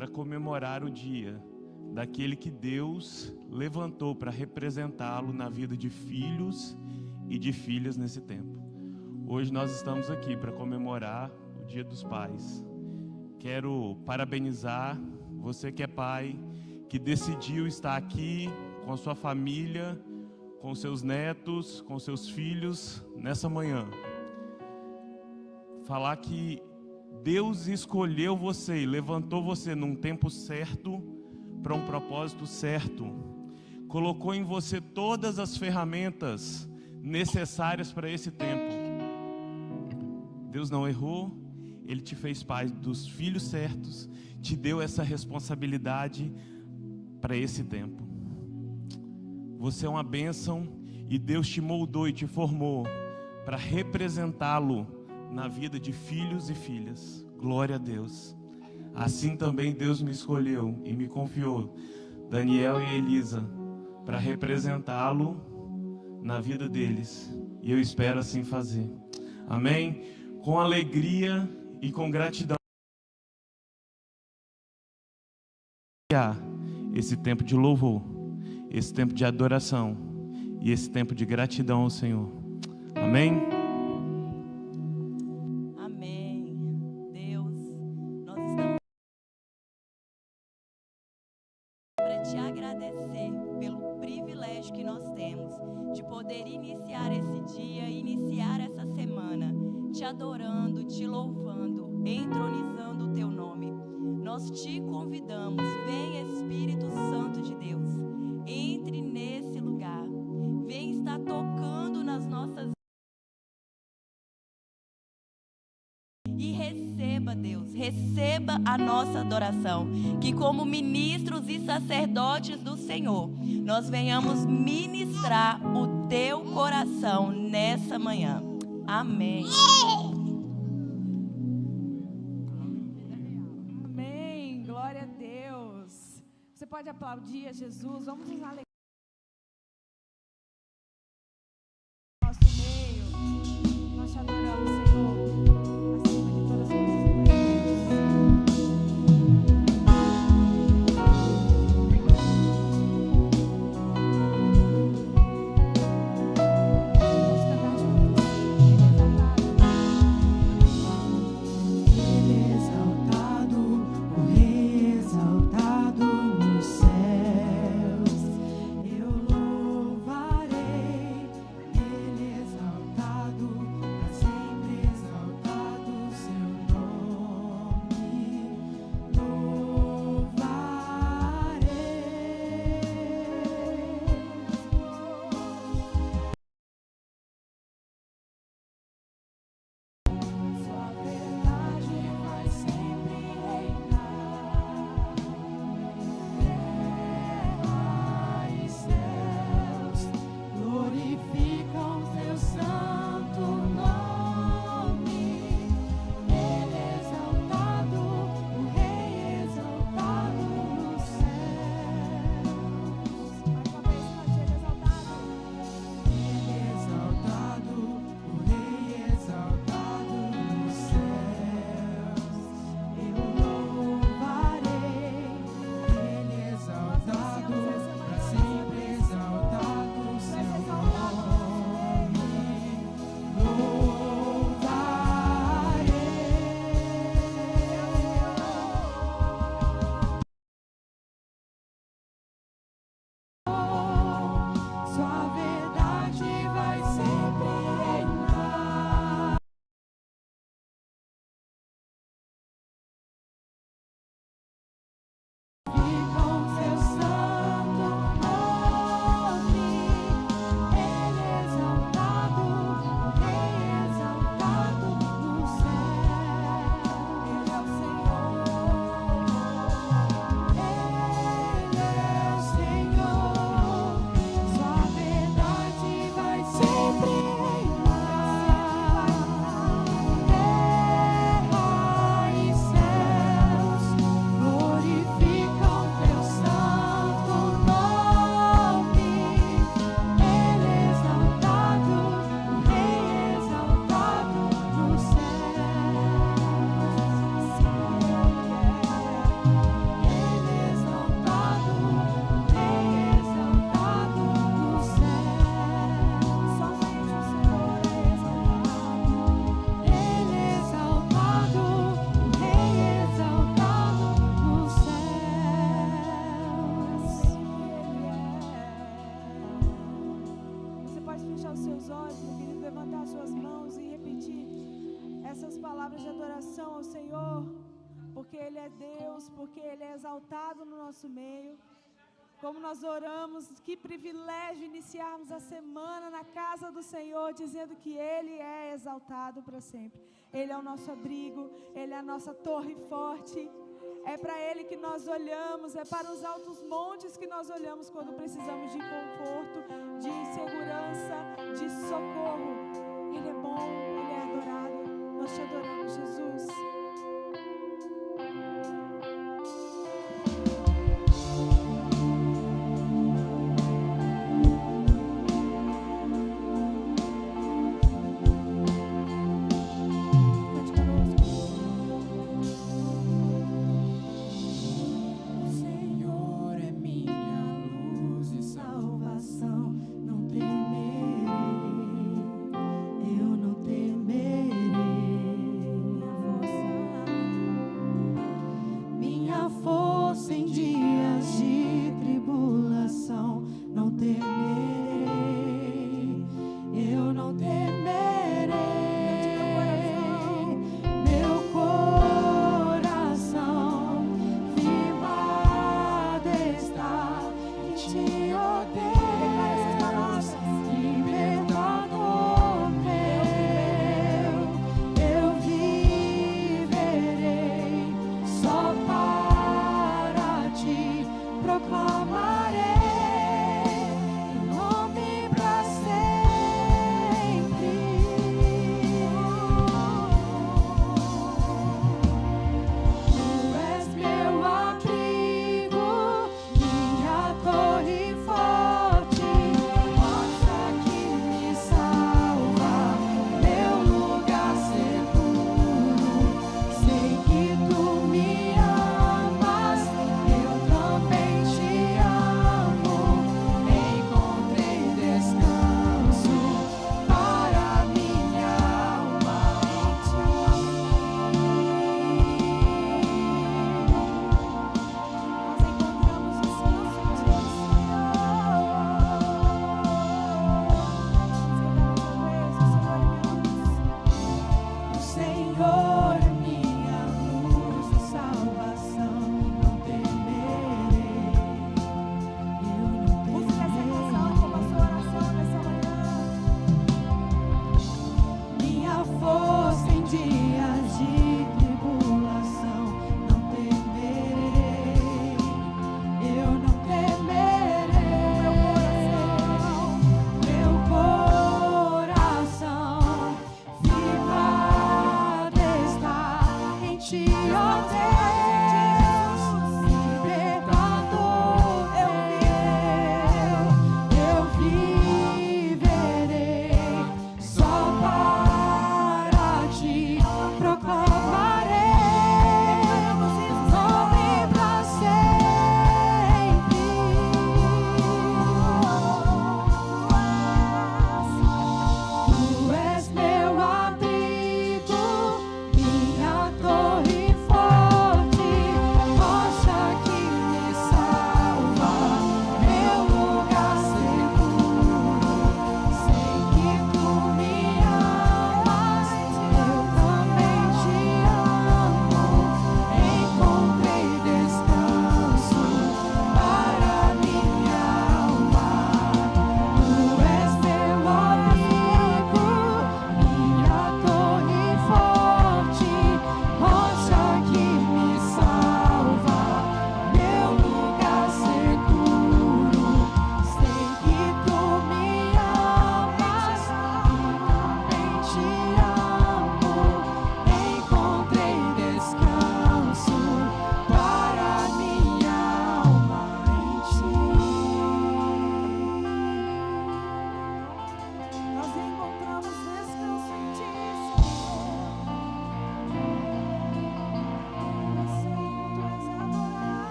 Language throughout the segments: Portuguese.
para comemorar o dia daquele que Deus levantou para representá-lo na vida de filhos e de filhas nesse tempo. Hoje nós estamos aqui para comemorar o Dia dos Pais. Quero parabenizar você que é pai, que decidiu estar aqui com a sua família, com seus netos, com seus filhos nessa manhã. Falar que Deus escolheu você e levantou você num tempo certo, para um propósito certo. Colocou em você todas as ferramentas necessárias para esse tempo. Deus não errou, Ele te fez pai dos filhos certos, te deu essa responsabilidade para esse tempo. Você é uma bênção e Deus te moldou e te formou para representá-lo na vida de filhos e filhas. Glória a Deus. Assim também Deus me escolheu e me confiou, Daniel e Elisa, para representá-lo na vida deles. E eu espero assim fazer. Amém? Com alegria e com gratidão. Esse tempo de louvor, esse tempo de adoração e esse tempo de gratidão ao Senhor. Amém? Amém. Deus, nós estamos para te agradecer pelo privilégio que nós temos de poder iniciar esse dia, iniciar essa semana, te adorando, te louvando, entronizando o teu nome. Nós te convidamos, vem Espírito Santo de Deus, entre nesse lugar, vem estar tocando nas nossas e receba, Deus, receba a nossa adoração, que como ministros e sacerdotes do Senhor, nós venhamos ministrar o teu coração nessa manhã. Amém. Amém. Glória a Deus. Você pode aplaudir a Jesus. Vamos nos alegrar no nosso meio. Nós te adoramos, Senhor. Acima de todas as coisas, vamos cantar juntos. Ele é exaltado. O Rei exaltado nos céus, Ele é Deus, porque Ele é exaltado no nosso meio. Como nós oramos, que privilégio iniciarmos a semana na casa do Senhor, dizendo que Ele é exaltado para sempre. Ele é o nosso abrigo, Ele é a nossa torre forte. É para Ele que nós olhamos, é para os altos montes que nós olhamos quando precisamos de conforto, de segurança, de socorro. Ele é bom, Ele é adorado. Nós te adoramos, Jesus. Eu não temerei a voz.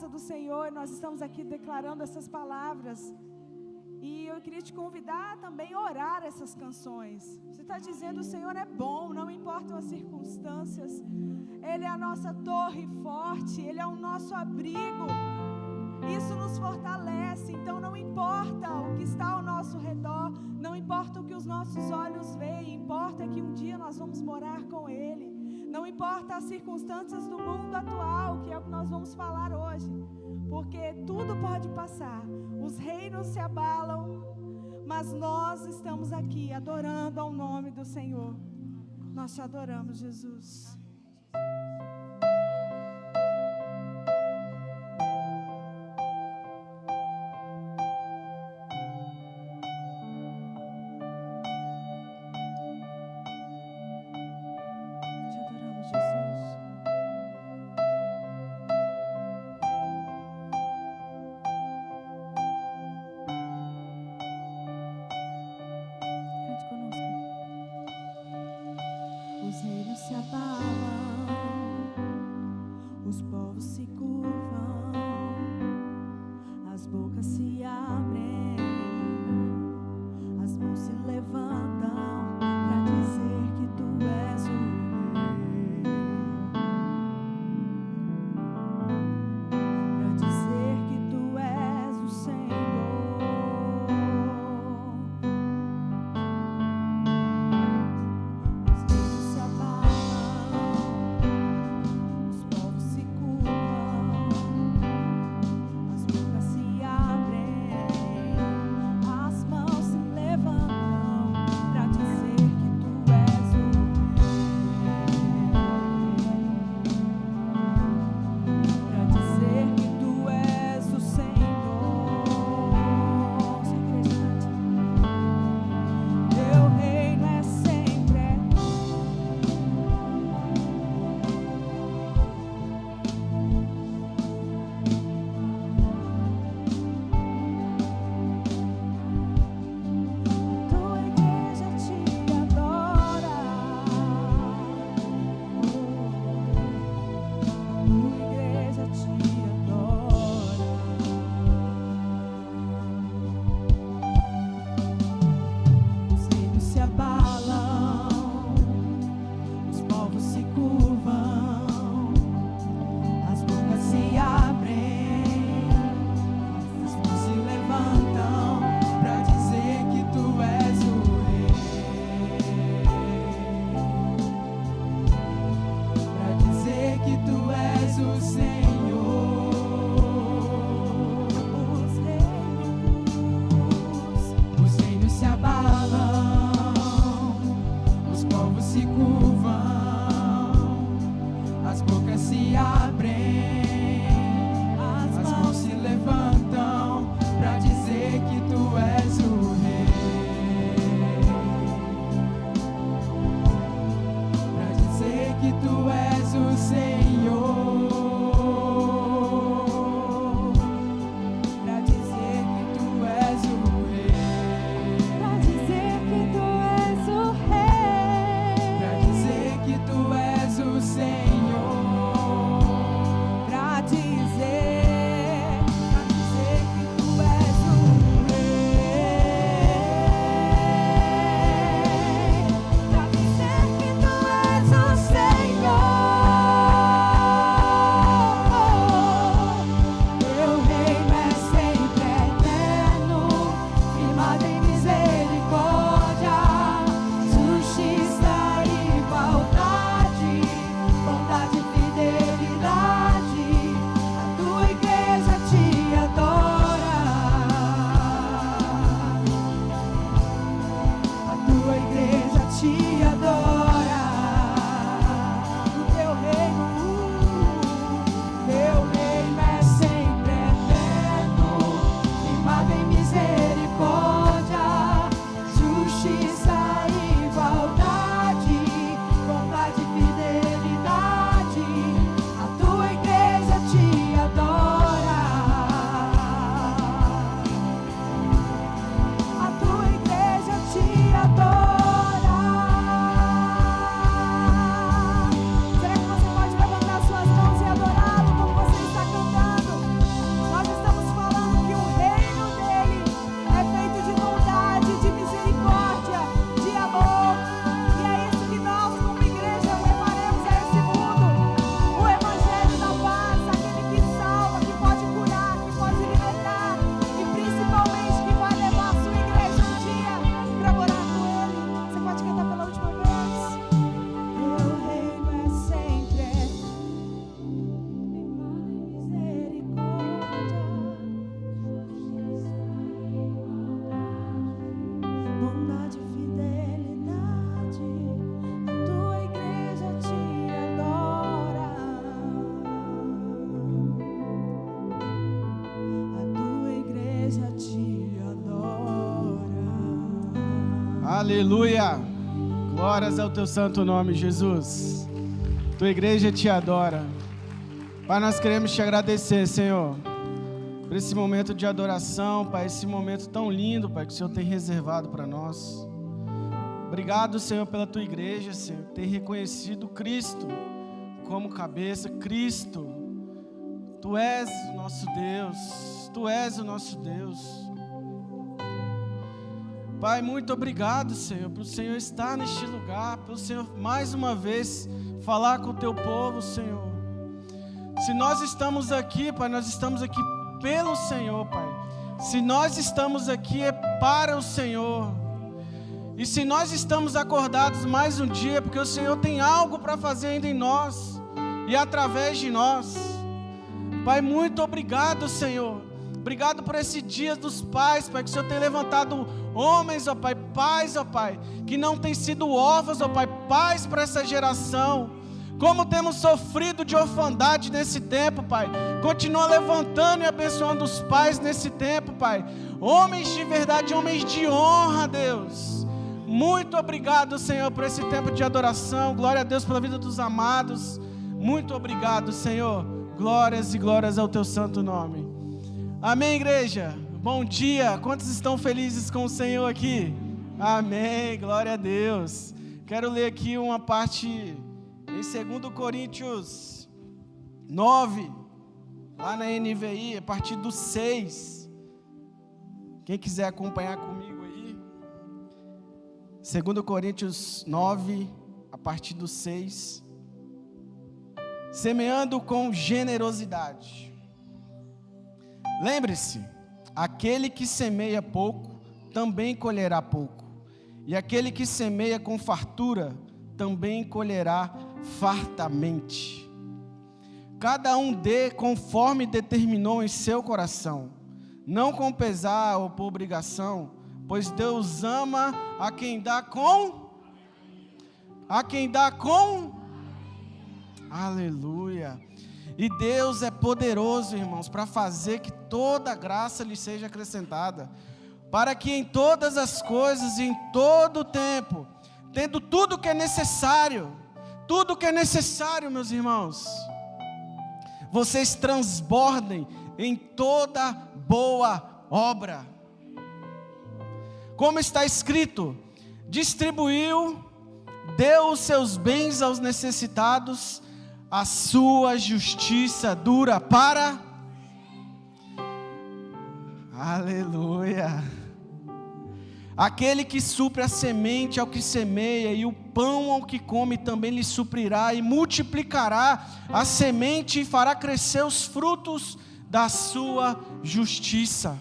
casa do Senhor, nós estamos aqui declarando essas palavras. E eu queria te convidar também a orar essas canções. Você está dizendo: o Senhor é bom, não importam as circunstâncias. Ele é a nossa torre forte, Ele é o nosso abrigo. Isso nos fortalece. Então não importa o que está ao nosso redor, não importa o que os nossos olhos veem, importa que um dia nós vamos morar com Ele. Não importa as circunstâncias do mundo atual, que é o que nós vamos falar hoje, porque tudo pode passar, os reinos se abalam, mas nós estamos aqui adorando ao nome do Senhor. Nós te adoramos, Jesus. Os reinos se abalam, os povos se curvam, as bocas se abrem, as mãos se levantam para dizer que tu és o Rei, para dizer que tu és o Senhor. Os reinos se abalam, os povos se curvam, as bocas se abrem. Aleluia! Glórias ao teu santo nome, Jesus. Tua igreja te adora. Pai, nós queremos te agradecer, Senhor, por esse momento de adoração, Pai, esse momento tão lindo, Pai, que o Senhor tem reservado para nós. Obrigado, Senhor, pela tua igreja, Senhor, ter reconhecido Cristo como cabeça. Cristo, Tu és o nosso Deus, Tu és o nosso Deus. Pai, muito obrigado, Senhor, por o Senhor estar neste lugar, pelo Senhor mais uma vez falar com o teu povo, Senhor. Se nós estamos aqui, Pai, nós estamos aqui pelo Senhor, Pai. Se nós estamos aqui é para o Senhor. E se nós estamos acordados mais um dia, porque o Senhor tem algo para fazer ainda em nós e através de nós. Pai, muito obrigado, Senhor. Obrigado por esse dia dos pais, Pai, que o Senhor tem levantado homens, ó Pai, pais, ó Pai, que não têm sido órfãos, ó Pai, pais para essa geração. Como temos sofrido de orfandade nesse tempo, Pai. Continua levantando e abençoando os pais nesse tempo, Pai. Homens de verdade, homens de honra, Deus. Muito obrigado, Senhor, por esse tempo de adoração. Glória a Deus pela vida dos amados. Muito obrigado, Senhor. Glórias e glórias ao teu santo nome. Amém, igreja? Bom dia. Quantos estão felizes com o Senhor aqui? Amém. Glória a Deus. Quero ler aqui uma parte em 2 Coríntios 9, lá na NVI, a partir do 6. Quem quiser acompanhar comigo aí. 2 Coríntios 9, a partir do 6. Semeando com generosidade. Lembre-se, aquele que semeia pouco, também colherá pouco. E aquele que semeia com fartura, também colherá fartamente. Cada um dê conforme determinou em seu coração, não com pesar ou por obrigação, pois Deus ama a quem dá com... Aleluia. E Deus é poderoso, irmãos, para fazer que toda graça lhe seja acrescentada, para que em todas as coisas e em todo o tempo, tendo tudo que é necessário, meus irmãos, vocês transbordem em toda boa obra. Como está escrito, distribuiu, deu os seus bens aos necessitados, a sua justiça dura para... Aleluia. Aquele que supre a semente ao que semeia e o pão ao que come também lhe suprirá e multiplicará a semente e fará crescer os frutos da sua justiça.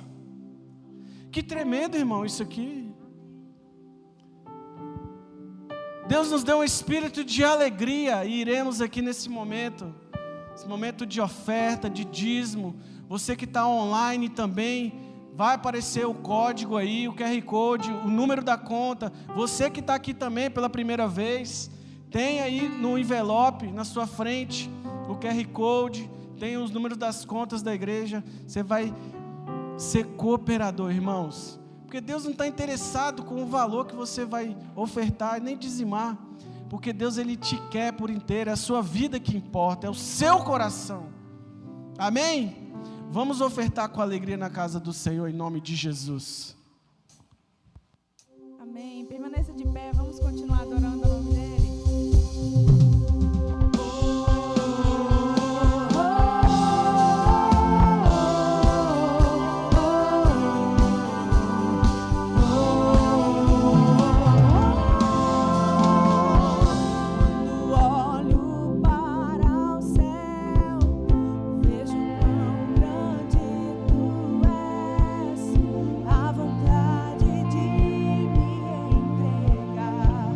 Que tremendo, irmão, isso aqui. Deus nos deu um espírito de alegria e iremos aqui nesse momento, esse momento de oferta, de dízimo. Você que está online também, vai aparecer o código aí, o QR Code, o número da conta. Você que está aqui também pela primeira vez, tem aí no envelope, na sua frente, o QR Code, tem os números das contas da igreja. Você vai ser cooperador, irmãos. Porque Deus não está interessado com o valor que você vai ofertar, nem dizimar. Porque Deus, Ele te quer por inteiro, é a sua vida que importa, é o seu coração. Amém? Vamos ofertar com alegria na casa do Senhor, em nome de Jesus. Amém. Permaneça de pé, vamos continuar adorando o nome dEle. A vontade de me entregar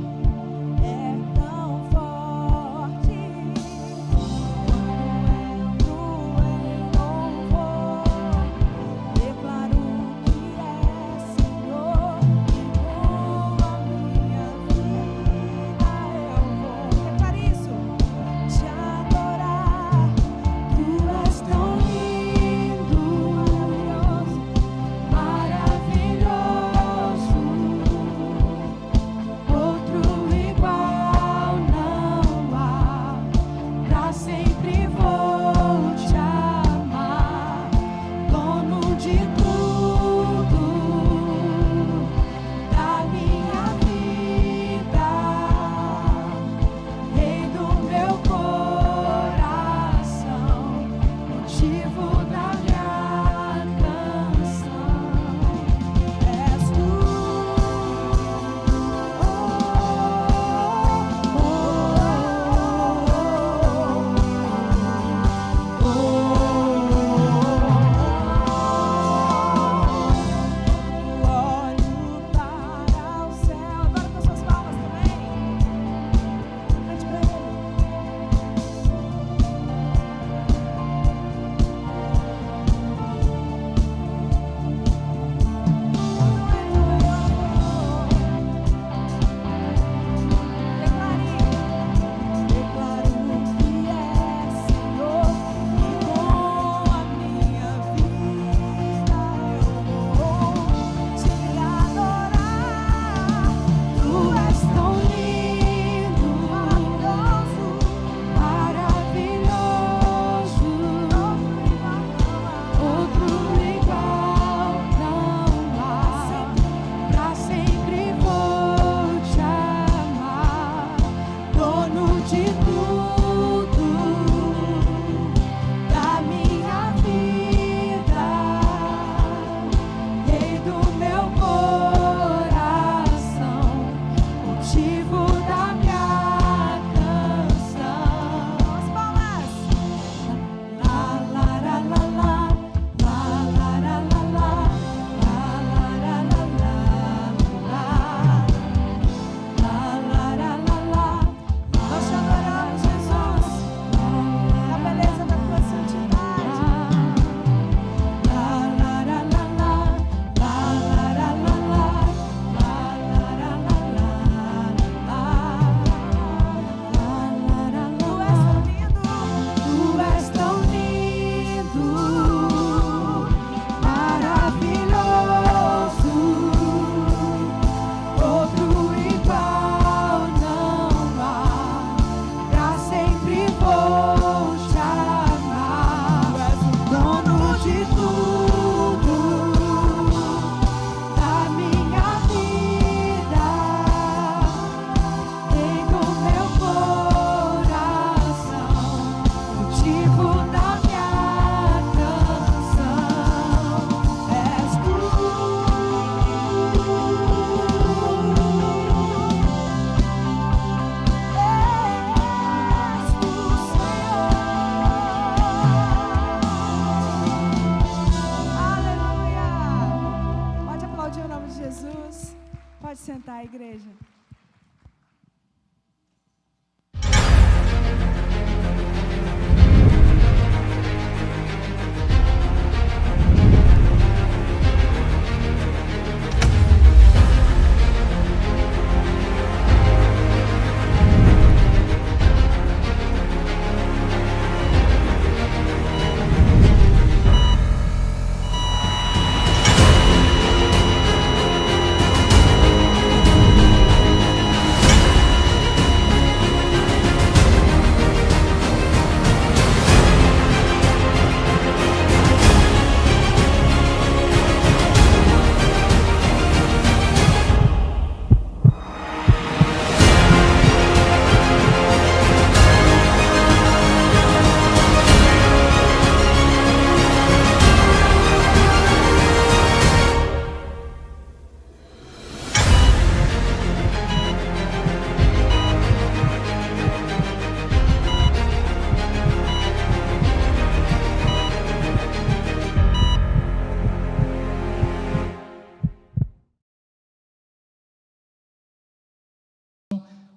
Pode sentar, igreja.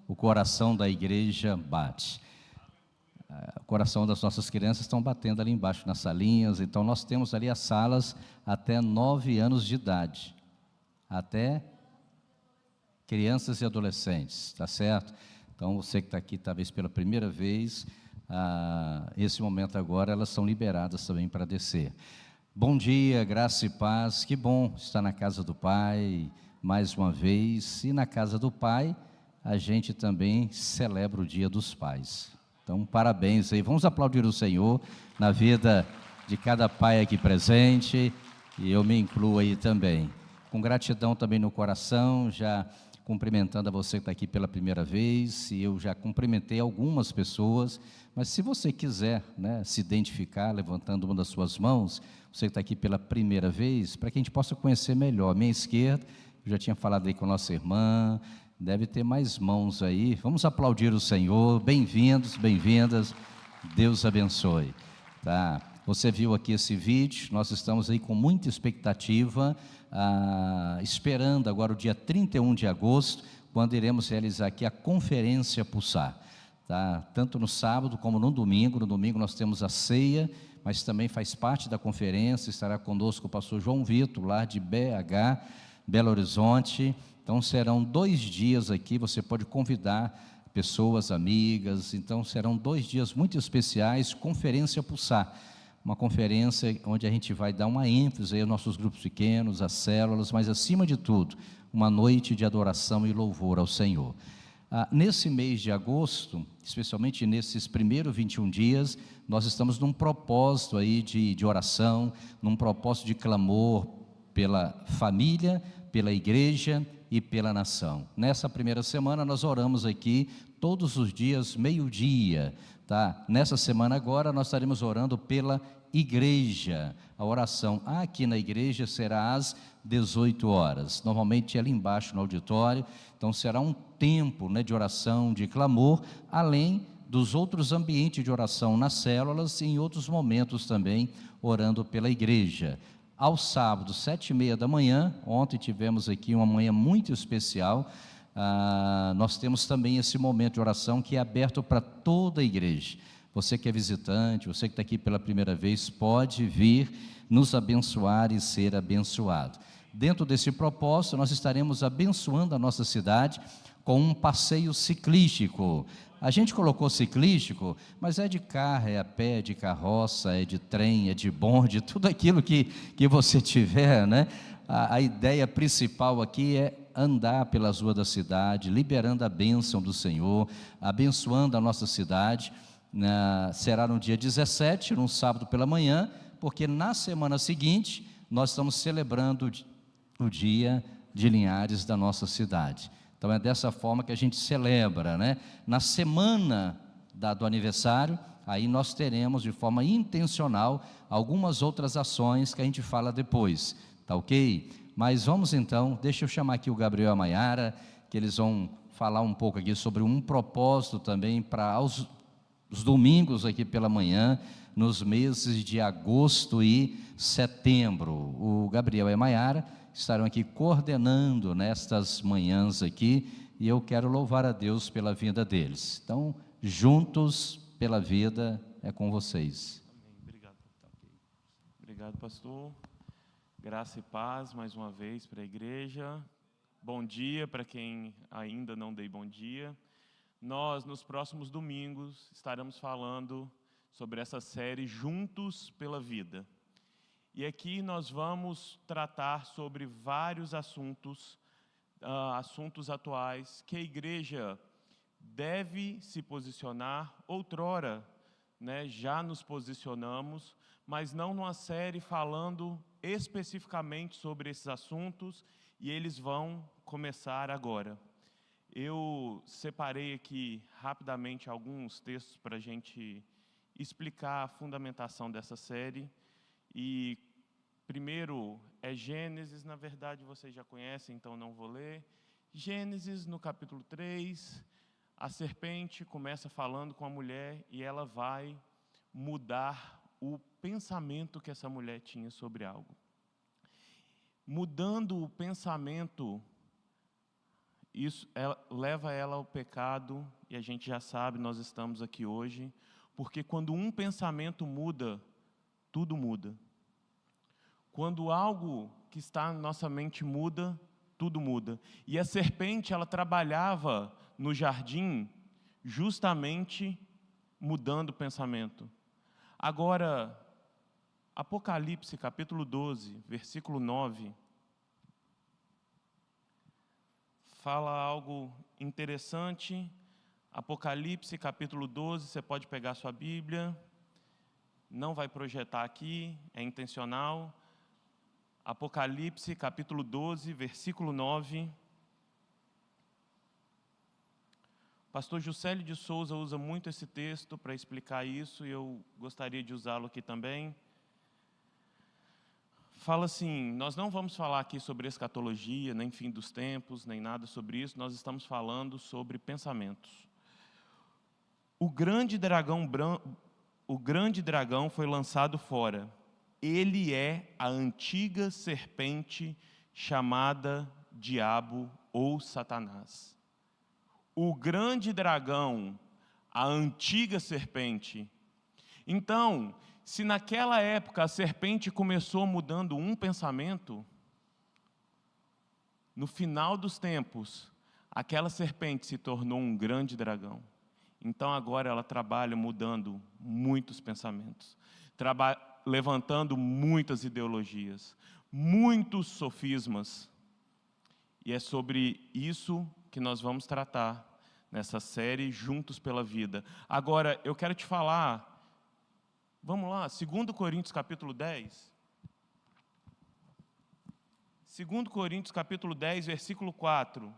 O coração da igreja bate. O coração das nossas crianças estão batendo ali embaixo nas salinhas. Então nós temos ali as salas até 9 anos de idade, até crianças e adolescentes, tá certo? Então você que está aqui talvez pela primeira vez, esse momento agora elas são liberadas também para descer. Bom dia, graça e paz. Que bom estar na casa do Pai mais uma vez. E na casa do Pai a gente também celebra o Dia dos Pais. Então, parabéns aí. Vamos aplaudir o Senhor na vida de cada pai aqui presente, e eu me incluo aí também. Com gratidão também no coração, já cumprimentando a você que está aqui pela primeira vez, e eu já cumprimentei algumas pessoas, mas se você quiser, né, se identificar, levantando uma das suas mãos, você que está aqui pela primeira vez, para que a gente possa conhecer melhor. À minha esquerda, eu já tinha falado aí com a nossa irmã, deve ter mais mãos aí. Vamos aplaudir o Senhor. Bem-vindos, bem-vindas. Deus abençoe. Tá? Você viu aqui esse vídeo, nós estamos aí com muita expectativa, esperando agora o dia 31 de agosto, quando iremos realizar aqui a Conferência Pulsar. Tá? Tanto no sábado como no domingo nós temos a ceia, mas também faz parte da conferência, estará conosco o pastor João Vitor, lá de BH, Belo Horizonte. Então serão 2 dias aqui, você pode convidar pessoas, amigas. Então serão 2 dias muito especiais, Conferência Pulsar, uma conferência onde a gente vai dar uma ênfase aí aos nossos grupos pequenos, às células, mas acima de tudo, uma noite de adoração e louvor ao Senhor. Nesse mês de agosto, especialmente nesses primeiros 21 dias, nós estamos num propósito aí de oração, num propósito de clamor pela família, pela igreja e pela nação. Nessa primeira semana nós oramos aqui todos os dias, meio-dia, tá? Nessa semana agora nós estaremos orando pela igreja. A oração aqui na igreja será às 18 horas, normalmente ali embaixo no auditório. Então será um tempo, né, de oração, de clamor, além dos outros ambientes de oração nas células e em outros momentos também orando pela igreja. Ao sábado, 7h30 da manhã, ontem tivemos aqui uma manhã muito especial, nós temos também esse momento de oração que é aberto para toda a igreja. Você que é visitante, você que está aqui pela primeira vez, pode vir nos abençoar e ser abençoado. Dentro desse propósito, nós estaremos abençoando a nossa cidade com um passeio ciclístico. A gente colocou ciclístico, mas é de carro, é a pé, é de carroça, é de trem, é de bonde, tudo aquilo que você tiver, né? A ideia principal aqui é andar pelas ruas da cidade, liberando a bênção do Senhor, abençoando a nossa cidade. Será no dia 17, num sábado pela manhã, porque na semana seguinte nós estamos celebrando o dia de Linhares da nossa cidade. Então é dessa forma que a gente celebra, né? Na semana do aniversário, aí nós teremos de forma intencional algumas outras ações que a gente fala depois, tá ok? Mas vamos então, deixa eu chamar aqui o Gabriel e a Maiara, que eles vão falar um pouco aqui sobre um propósito também para os domingos aqui pela manhã, nos meses de agosto e setembro. O Gabriel e a Maiara estarão aqui coordenando nestas manhãs aqui, e eu quero louvar a Deus pela vida deles. Então, juntos pela vida é com vocês. Amém. Obrigado. Obrigado, pastor. Graça e paz mais uma vez para a igreja. Bom dia para quem ainda não dei bom dia. Nós, nos próximos domingos, estaremos falando sobre essa série Juntos pela Vida. E aqui nós vamos tratar sobre vários assuntos atuais que a igreja deve se posicionar. Outrora, já nos posicionamos, mas não numa série falando especificamente sobre esses assuntos, e eles vão começar agora. Eu separei aqui rapidamente alguns textos para a gente explicar a fundamentação dessa série. E primeiro é Gênesis, na verdade vocês já conhecem, então não vou ler. Gênesis, no capítulo 3, a serpente começa falando com a mulher e ela vai mudar o pensamento que essa mulher tinha sobre algo. Mudando o pensamento, isso leva ela ao pecado, e a gente já sabe, nós estamos aqui hoje, porque quando um pensamento muda, tudo muda. Quando algo que está na nossa mente muda, tudo muda. E a serpente, ela trabalhava no jardim justamente mudando o pensamento. Agora, Apocalipse, capítulo 12, versículo 9, fala algo interessante. Apocalipse, capítulo 12, você pode pegar sua Bíblia, não vai projetar aqui, é intencional. Apocalipse, capítulo 12, versículo 9. Pastor Juscelio de Souza usa muito esse texto para explicar isso, e eu gostaria de usá-lo aqui também. Fala assim: nós não vamos falar aqui sobre escatologia, nem fim dos tempos, nem nada sobre isso, nós estamos falando sobre pensamentos. O grande dragão foi lançado fora. Ele é a antiga serpente chamada Diabo ou Satanás. O grande dragão, a antiga serpente. Então, se naquela época a serpente começou mudando um pensamento, no final dos tempos, aquela serpente se tornou um grande dragão. Então agora ela trabalha mudando muitos pensamentos, levantando muitas ideologias, muitos sofismas. E é sobre isso que nós vamos tratar nessa série Juntos pela Vida. Agora, eu quero te falar, vamos lá, 2 Coríntios capítulo 10. 2 Coríntios capítulo 10, versículo 4.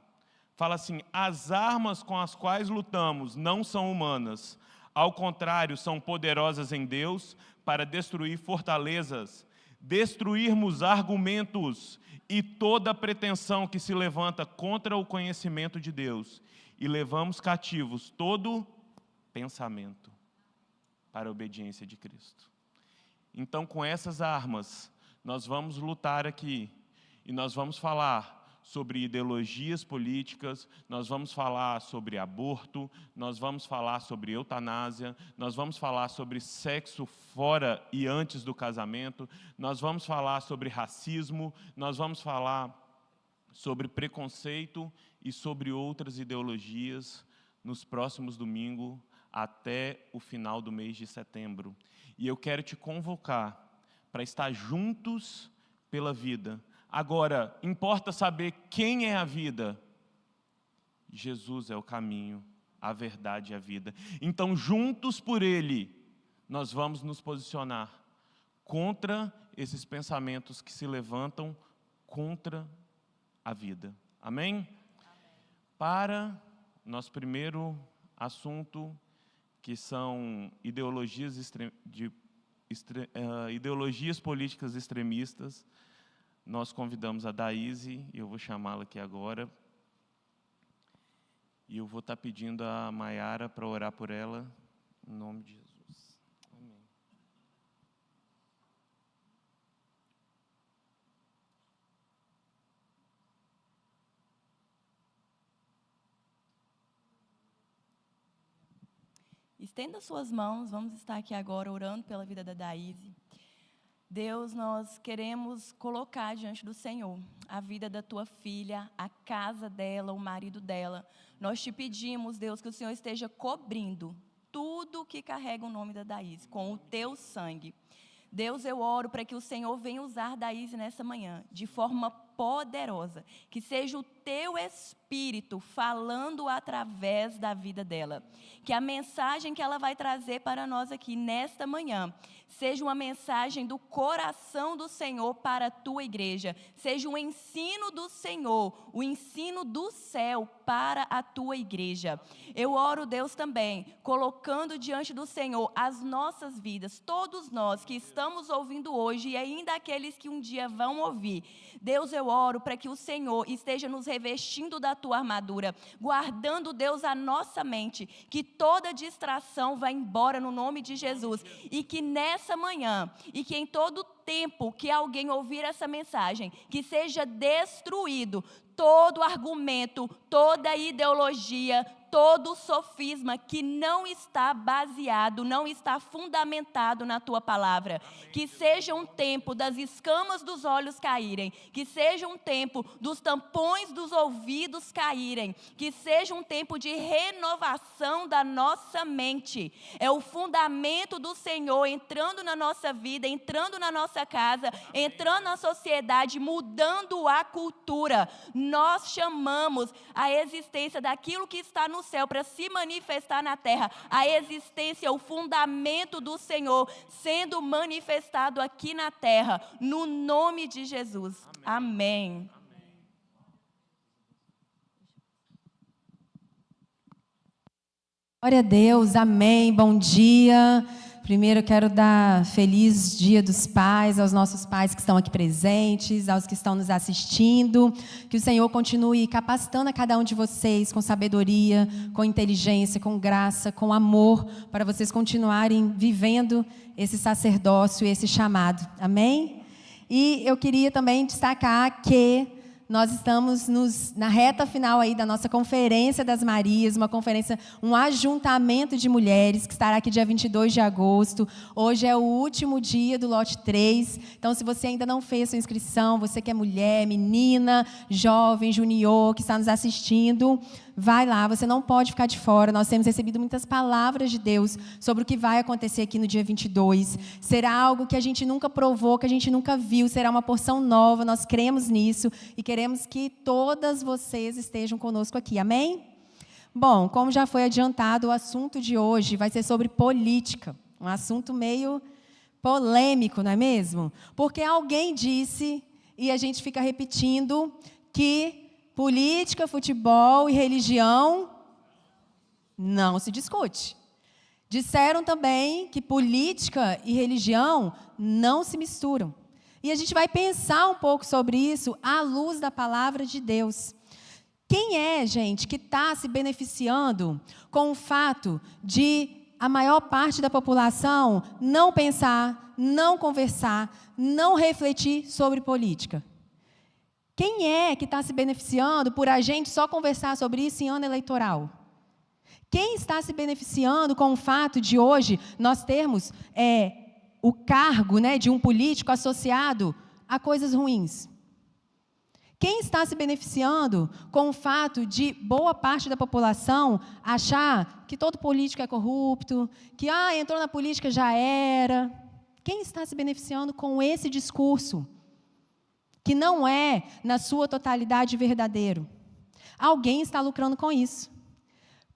Fala assim: as armas com as quais lutamos não são humanas. Ao contrário, são poderosas em Deus para destruir fortalezas, destruirmos argumentos e toda pretensão que se levanta contra o conhecimento de Deus. E levamos cativos todo pensamento para a obediência de Cristo. Então, com essas armas, nós vamos lutar aqui, e nós vamos falar sobre ideologias políticas, nós vamos falar sobre aborto, nós vamos falar sobre eutanásia, nós vamos falar sobre sexo fora e antes do casamento, nós vamos falar sobre racismo, nós vamos falar sobre preconceito e sobre outras ideologias nos próximos domingos até o final do mês de setembro. E eu quero te convocar para estar juntos pela vida. Agora, importa saber quem é a vida. Jesus é o caminho, a verdade e a vida. Então, juntos por Ele, nós vamos nos posicionar contra esses pensamentos que se levantam contra a vida. Amém? Amém. Para nosso primeiro assunto, que são ideologias políticas extremistas, nós convidamos a Daíse, e eu vou chamá-la aqui agora. E eu vou estar pedindo a Maiara para orar por ela Em nome de Jesus. Amém. Estenda suas mãos, vamos estar aqui agora orando pela vida da Daíse. Deus, nós queremos colocar diante do Senhor a vida da tua filha, a casa dela, o marido dela. Nós te pedimos, Deus, que o Senhor esteja cobrindo tudo que carrega o nome da Daíse com o teu sangue. Deus, eu oro para que o Senhor venha usar Daíse nessa manhã de forma poderosa, que seja o teu Espírito falando através da vida dela, que a mensagem que ela vai trazer para nós aqui nesta manhã seja uma mensagem do coração do Senhor para a tua igreja, seja um ensino do Senhor, o ensino do céu para a tua igreja. Eu oro, Deus, também, colocando diante do Senhor as nossas vidas, todos nós que estamos ouvindo hoje e ainda aqueles que um dia vão ouvir. Deus, eu oro para que o Senhor esteja nos revestindo da tua armadura, guardando, Deus, a nossa mente, que toda distração vá embora no nome de Jesus, e que nessa manhã, e que em todo tempo que alguém ouvir essa mensagem, que seja destruído todo argumento, toda ideologia, todo sofisma que não está baseado, não está fundamentado na tua palavra. Que seja um tempo das escamas dos olhos caírem, que seja um tempo dos tampões dos ouvidos caírem, que seja um tempo de renovação da nossa mente. É o fundamento do Senhor entrando na nossa vida, entrando na nossa casa, entrando na sociedade, mudando a cultura. Nós chamamos a existência daquilo que está no céu para se manifestar na terra, a existência, o fundamento do Senhor sendo manifestado aqui na terra, no nome de Jesus. Amém. Glória a Deus, amém, bom dia. Primeiro eu quero dar feliz Dia dos Pais aos nossos pais que estão aqui presentes, aos que estão nos assistindo. Que o Senhor continue capacitando a cada um de vocês com sabedoria, com inteligência, com graça, com amor, para vocês continuarem vivendo esse sacerdócio e esse chamado. Amém? E eu queria também destacar que nós estamos na reta final aí da nossa Conferência das Marias, uma conferência, um ajuntamento de mulheres, que estará aqui dia 22 de agosto. Hoje é o último dia do lote 3. Então, se você ainda não fez sua inscrição, você que é mulher, menina, jovem, junior, que está nos assistindo, vai lá, você não pode ficar de fora. Nós temos recebido muitas palavras de Deus sobre o que vai acontecer aqui no dia 22. Será algo que a gente nunca provou, que a gente nunca viu, será uma porção nova, nós cremos nisso e queremos que todas vocês estejam conosco aqui, amém? Bom, como já foi adiantado, o assunto de hoje vai ser sobre política, um assunto meio polêmico, não é mesmo? Porque alguém disse, e a gente fica repetindo, que política, futebol e religião não se discute. Disseram também que política e religião não se misturam. E a gente vai pensar um pouco sobre isso à luz da palavra de Deus. Quem é, gente, que está se beneficiando com o fato de a maior parte da população não pensar, não conversar, não refletir sobre política? Quem é que está se beneficiando por a gente só conversar sobre isso em ano eleitoral? Quem está se beneficiando com o fato de hoje nós termos o cargo, né, de um político associado a coisas ruins? Quem está se beneficiando com o fato de boa parte da população achar que todo político é corrupto, que entrou na política já era? Quem está se beneficiando com esse discurso? Que não é, na sua totalidade, verdadeiro. Alguém está lucrando com isso.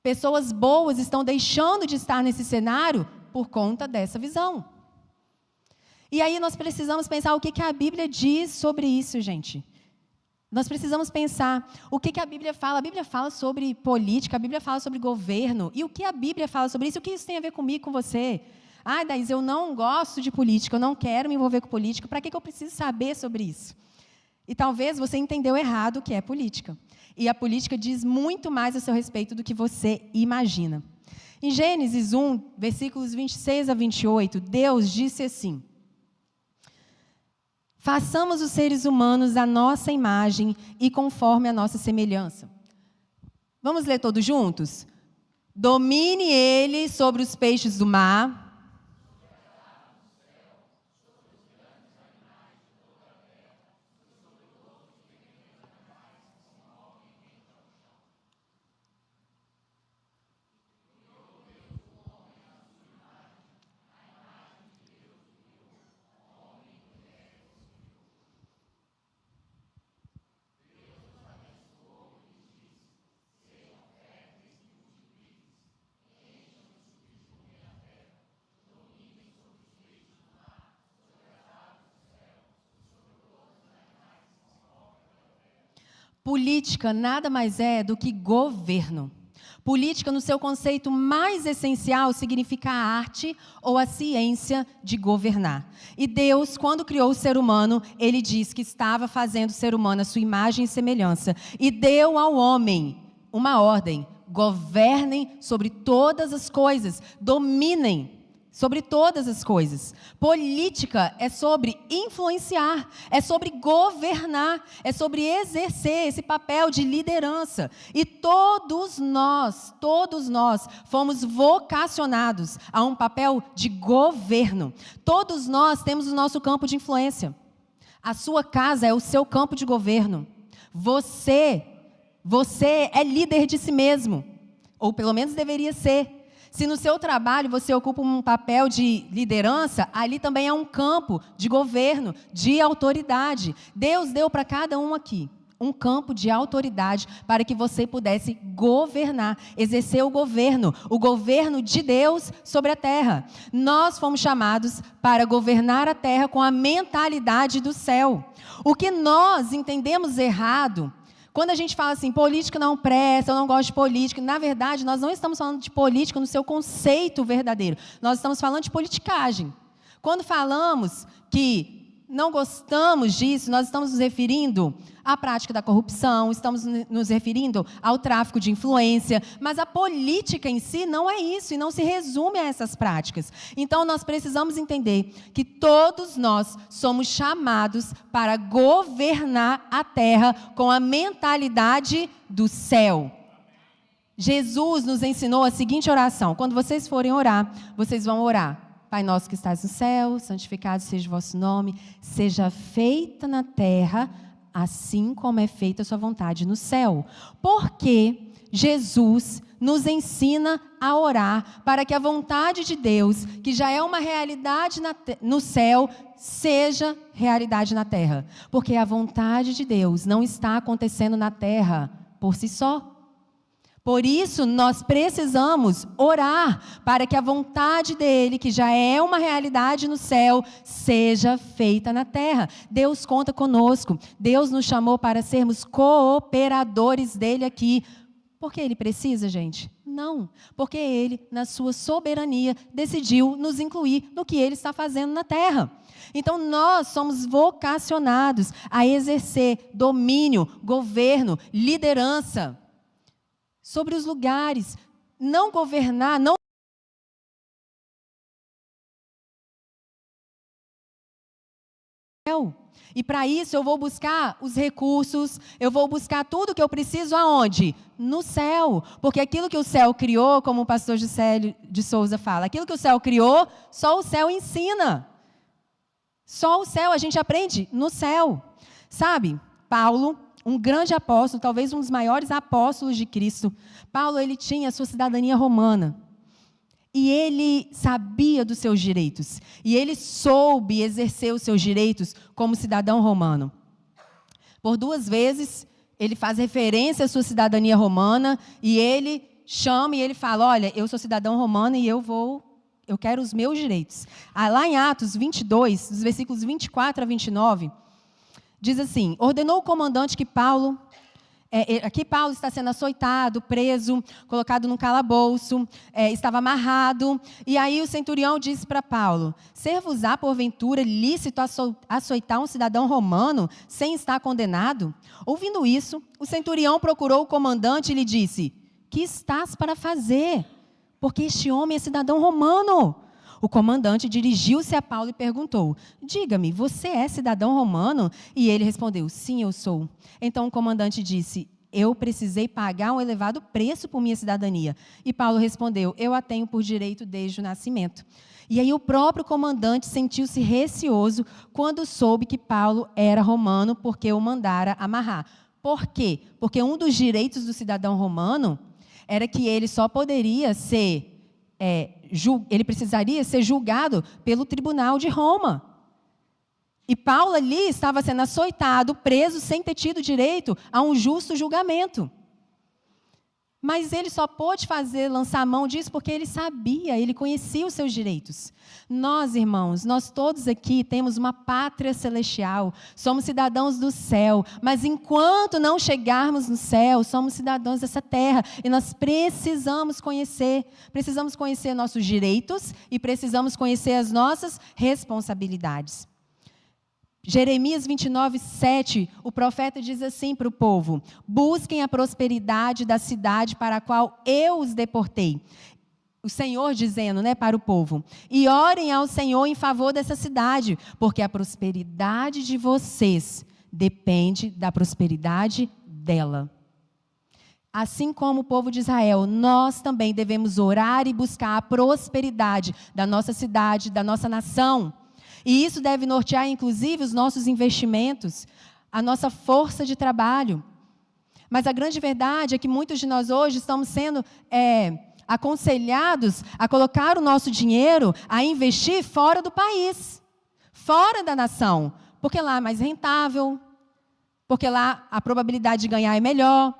Pessoas boas estão deixando de estar nesse cenário por conta dessa visão. E aí nós precisamos pensar o que a Bíblia diz sobre isso, gente. Nós precisamos pensar o que a Bíblia fala. A Bíblia fala sobre política, a Bíblia fala sobre governo. E o que a Bíblia fala sobre isso? O que isso tem a ver comigo, com você? Daís, eu não gosto de política, eu não quero me envolver com política. Para que eu preciso saber sobre isso? E talvez você entendeu errado o que é política. E a política diz muito mais a seu respeito do que você imagina. Em Gênesis 1, versículos 26 a 28, Deus disse assim: façamos os seres humanos à nossa imagem e conforme a nossa semelhança. Vamos ler todos juntos? Domine ele sobre os peixes do mar, política nada mais é do que governo. Política, no seu conceito mais essencial, significa a arte ou a ciência de governar. E Deus, quando criou o ser humano, Ele diz que estava fazendo o ser humano à sua imagem e semelhança. E deu ao homem uma ordem: governem sobre todas as coisas, dominem sobre todas as coisas. Política é sobre influenciar, é sobre governar, é sobre exercer esse papel de liderança. E todos nós fomos vocacionados a um papel de governo. Todos nós temos o nosso campo de influência. A sua casa é o seu campo de governo. Você é líder de si mesmo, ou pelo menos deveria ser. Se no seu trabalho você ocupa um papel de liderança, ali também é um campo de governo, de autoridade. Deus deu para cada um aqui um campo de autoridade para que você pudesse governar, exercer o governo de Deus sobre a terra. Nós fomos chamados para governar a terra com a mentalidade do céu. O que nós entendemos errado, quando a gente fala assim, política não presta, eu não gosto de política, na verdade, nós não estamos falando de política no seu conceito verdadeiro. Nós estamos falando de politicagem. Quando falamos que não gostamos disso, nós estamos nos referindo à prática da corrupção, estamos nos referindo ao tráfico de influência, mas a política em si não é isso e não se resume a essas práticas. Então, nós precisamos entender que todos nós somos chamados para governar a terra com a mentalidade do céu. Jesus nos ensinou a seguinte oração: quando vocês forem orar, vocês vão orar: Pai nosso que estás no céu, santificado seja o vosso nome, seja feita na terra assim como é feita a sua vontade no céu. Porque Jesus nos ensina a orar para que a vontade de Deus, que já é uma realidade no céu, seja realidade na terra. Porque a vontade de Deus não está acontecendo na terra por si só. Por isso, nós precisamos orar para que a vontade dEle, que já é uma realidade no céu, seja feita na terra. Deus conta conosco. Deus nos chamou para sermos cooperadores dEle aqui. Por que Ele precisa, gente? Não. Porque Ele, na sua soberania, decidiu nos incluir no que Ele está fazendo na terra. Então, nós somos vocacionados a exercer domínio, governo, liderança sobre os lugares, não governar, não e para isso eu vou buscar os recursos, eu vou buscar tudo que eu preciso aonde? No céu, porque aquilo que o céu criou, como o pastor Juscelio de Souza fala, aquilo que o céu criou, só o céu ensina. Só o céu, a gente aprende no céu. Sabe, Paulo, um grande apóstolo, talvez um dos maiores apóstolos de Cristo. Paulo, ele tinha a sua cidadania romana. E ele sabia dos seus direitos. E ele soube exercer os seus direitos como cidadão romano. Por 2 vezes, ele faz referência à sua cidadania romana. E ele chama e ele fala: olha, eu sou cidadão romano e eu quero os meus direitos. Lá em Atos 22, dos versículos 24 a 29... diz assim: ordenou o comandante que Paulo, aqui Paulo está sendo açoitado, preso, colocado num calabouço, estava amarrado. E aí o centurião disse para Paulo: ser-vos-á porventura lícito açoitar um cidadão romano sem estar condenado? Ouvindo isso, o centurião procurou o comandante e lhe disse: que estás para fazer? porque este homem é cidadão romano. O comandante dirigiu-se a Paulo e perguntou: diga-me, você é cidadão romano? E ele respondeu: sim, eu sou. Então o comandante disse: eu precisei pagar um elevado preço por minha cidadania. E Paulo respondeu: eu a tenho por direito desde o nascimento. E aí o próprio comandante sentiu-se receoso quando soube que Paulo era romano, porque o mandara amarrar. Por quê? Porque um dos direitos do cidadão romano era que ele só poderia ser, ele precisaria ser julgado pelo tribunal de Roma. E Paulo ali estava sendo açoitado, preso, sem ter tido direito a um justo julgamento. Mas ele só pôde lançar a mão disso porque ele sabia, ele conhecia os seus direitos. Nós, irmãos, nós todos aqui temos uma pátria celestial, somos cidadãos do céu, mas enquanto não chegarmos no céu, somos cidadãos dessa terra e nós precisamos conhecer nossos direitos e precisamos conhecer as nossas responsabilidades. Jeremias 29, 7, o profeta diz assim para o povo: busquem a prosperidade da cidade para a qual eu os deportei. O Senhor dizendo, para o povo: e orem ao Senhor em favor dessa cidade, porque a prosperidade de vocês depende da prosperidade dela. Assim como o povo de Israel, nós também devemos orar e buscar a prosperidade da nossa cidade, da nossa nação. E isso deve nortear, inclusive, os nossos investimentos, a nossa força de trabalho. Mas a grande verdade é que muitos de nós hoje estamos sendo aconselhados a colocar o nosso dinheiro, a investir fora do país, fora da nação, porque lá é mais rentável, porque lá a probabilidade de ganhar é melhor.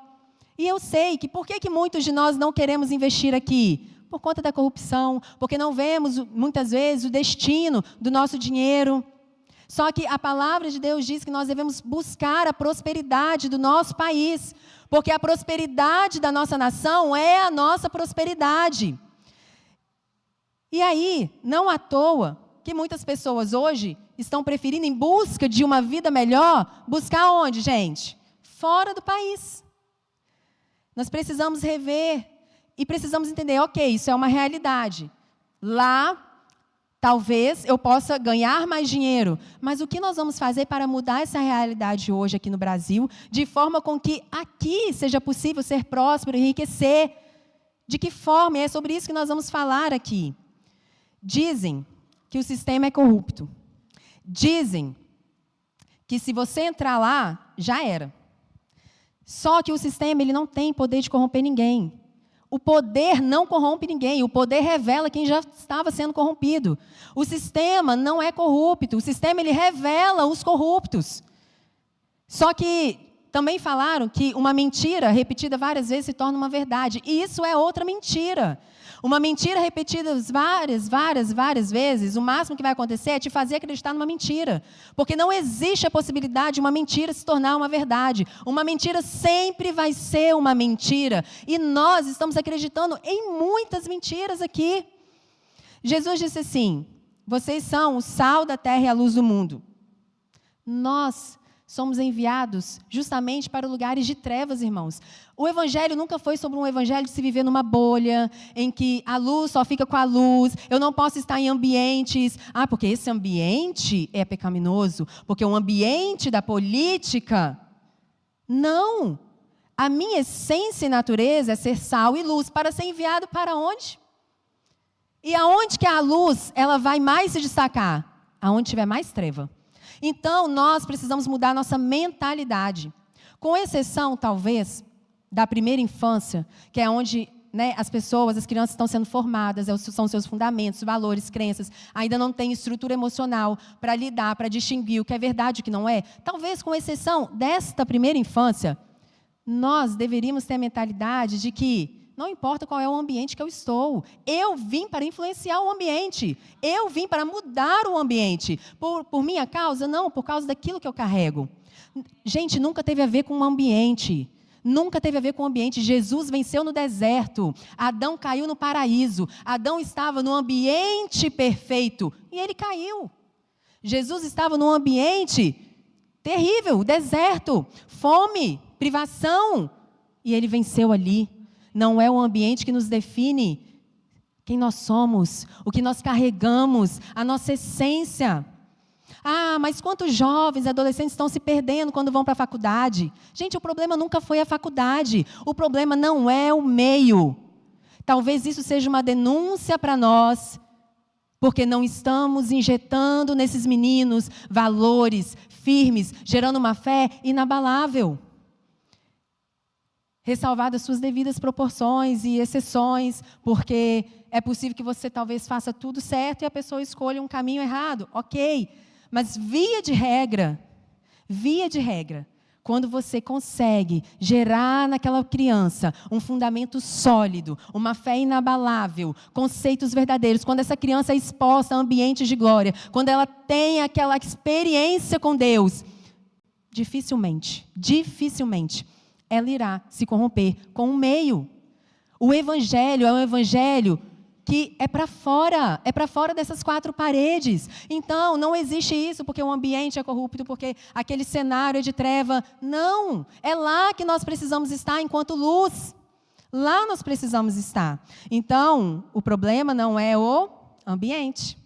E eu sei que por que muitos de nós não queremos investir aqui? Por conta da corrupção, porque não vemos, muitas vezes, o destino do nosso dinheiro. Só que a palavra de Deus diz que nós devemos buscar a prosperidade do nosso país, porque a prosperidade da nossa nação é a nossa prosperidade. E aí, não à toa, que muitas pessoas hoje estão preferindo, em busca de uma vida melhor, buscar onde, gente? Fora do país. Nós precisamos rever e precisamos entender, ok, isso é uma realidade. Lá, talvez eu possa ganhar mais dinheiro, mas o que nós vamos fazer para mudar essa realidade hoje aqui no Brasil, de forma com que aqui seja possível ser próspero e enriquecer? De que forma? E é sobre isso que nós vamos falar aqui. Dizem que o sistema é corrupto. Dizem que se você entrar lá, já era. Só que o sistema ele não tem poder de corromper ninguém. O poder não corrompe ninguém, o poder revela quem já estava sendo corrompido. O sistema não é corrupto, o sistema ele revela os corruptos. Só que também falaram que uma mentira repetida várias vezes se torna uma verdade, e isso é outra mentira. Uma mentira repetida várias vezes, o máximo que vai acontecer é te fazer acreditar numa mentira. Porque não existe a possibilidade de uma mentira se tornar uma verdade. Uma mentira sempre vai ser uma mentira. E nós estamos acreditando em muitas mentiras aqui. Jesus disse assim: vocês são o sal da terra e a luz do mundo. Nós somos enviados justamente para lugares de trevas, irmãos. O evangelho nunca foi sobre um evangelho de se viver numa bolha, em que a luz só fica com a luz, eu não posso estar em ambientes, porque esse ambiente é pecaminoso, porque o ambiente da política. Não! A minha essência e natureza é ser sal e luz, para ser enviado para onde? E aonde que a luz ela vai mais se destacar? Aonde tiver mais treva. Então, nós precisamos mudar a nossa mentalidade. Com exceção, talvez, da primeira infância, que é onde as pessoas, as crianças estão sendo formadas, são seus fundamentos, valores, crenças, ainda não tem estrutura emocional para lidar, para distinguir o que é verdade e o que não é. Talvez, com exceção desta primeira infância, nós deveríamos ter a mentalidade de que não importa qual é o ambiente que eu estou. Eu vim para influenciar o ambiente. Eu vim para mudar o ambiente. Por minha causa? Não, por causa daquilo que eu carrego. Gente, nunca teve a ver com o ambiente. Nunca teve a ver com o ambiente. Jesus venceu no deserto. Adão caiu no paraíso. Adão estava no ambiente perfeito. E ele caiu. Jesus estava num ambiente terrível, deserto, fome, privação. E ele venceu ali. Não é o ambiente que nos define quem nós somos, o que nós carregamos, a nossa essência. Ah, mas quantos jovens, adolescentes estão se perdendo quando vão para a faculdade? Gente, o problema nunca foi a faculdade. O problema não é o meio. Talvez isso seja uma denúncia para nós, porque não estamos injetando nesses meninos valores firmes, gerando uma fé inabalável. Ressalvadas suas devidas proporções e exceções, porque é possível que você talvez faça tudo certo e a pessoa escolha um caminho errado. Ok, mas via de regra, quando você consegue gerar naquela criança um fundamento sólido, uma fé inabalável, conceitos verdadeiros, quando essa criança é exposta a ambientes de glória, quando ela tem aquela experiência com Deus, dificilmente, ela irá se corromper com o meio. O evangelho é um evangelho que é para fora dessas quatro paredes. Então, não existe isso porque o ambiente é corrupto, porque aquele cenário é de treva. Não, é lá que nós precisamos estar enquanto luz. Lá nós precisamos estar. Então, o problema não é o ambiente.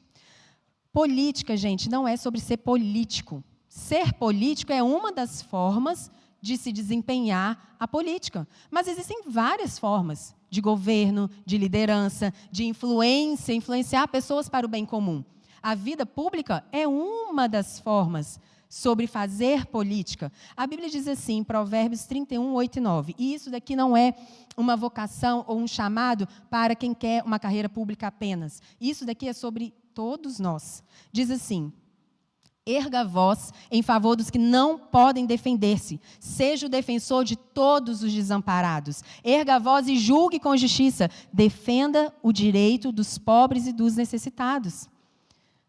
Política, gente, não é sobre ser político. Ser político é uma das formas de se desempenhar a política. Mas existem várias formas de governo, de liderança, de influenciar pessoas para o bem comum. A vida pública é uma das formas sobre fazer política. A Bíblia diz assim, em Provérbios 31, 8 e 9, e isso daqui não é uma vocação ou um chamado para quem quer uma carreira pública apenas. Isso daqui é sobre todos nós. Diz assim: erga a voz em favor dos que não podem defender-se. Seja o defensor de todos os desamparados. Erga a voz e julgue com justiça. Defenda o direito dos pobres e dos necessitados.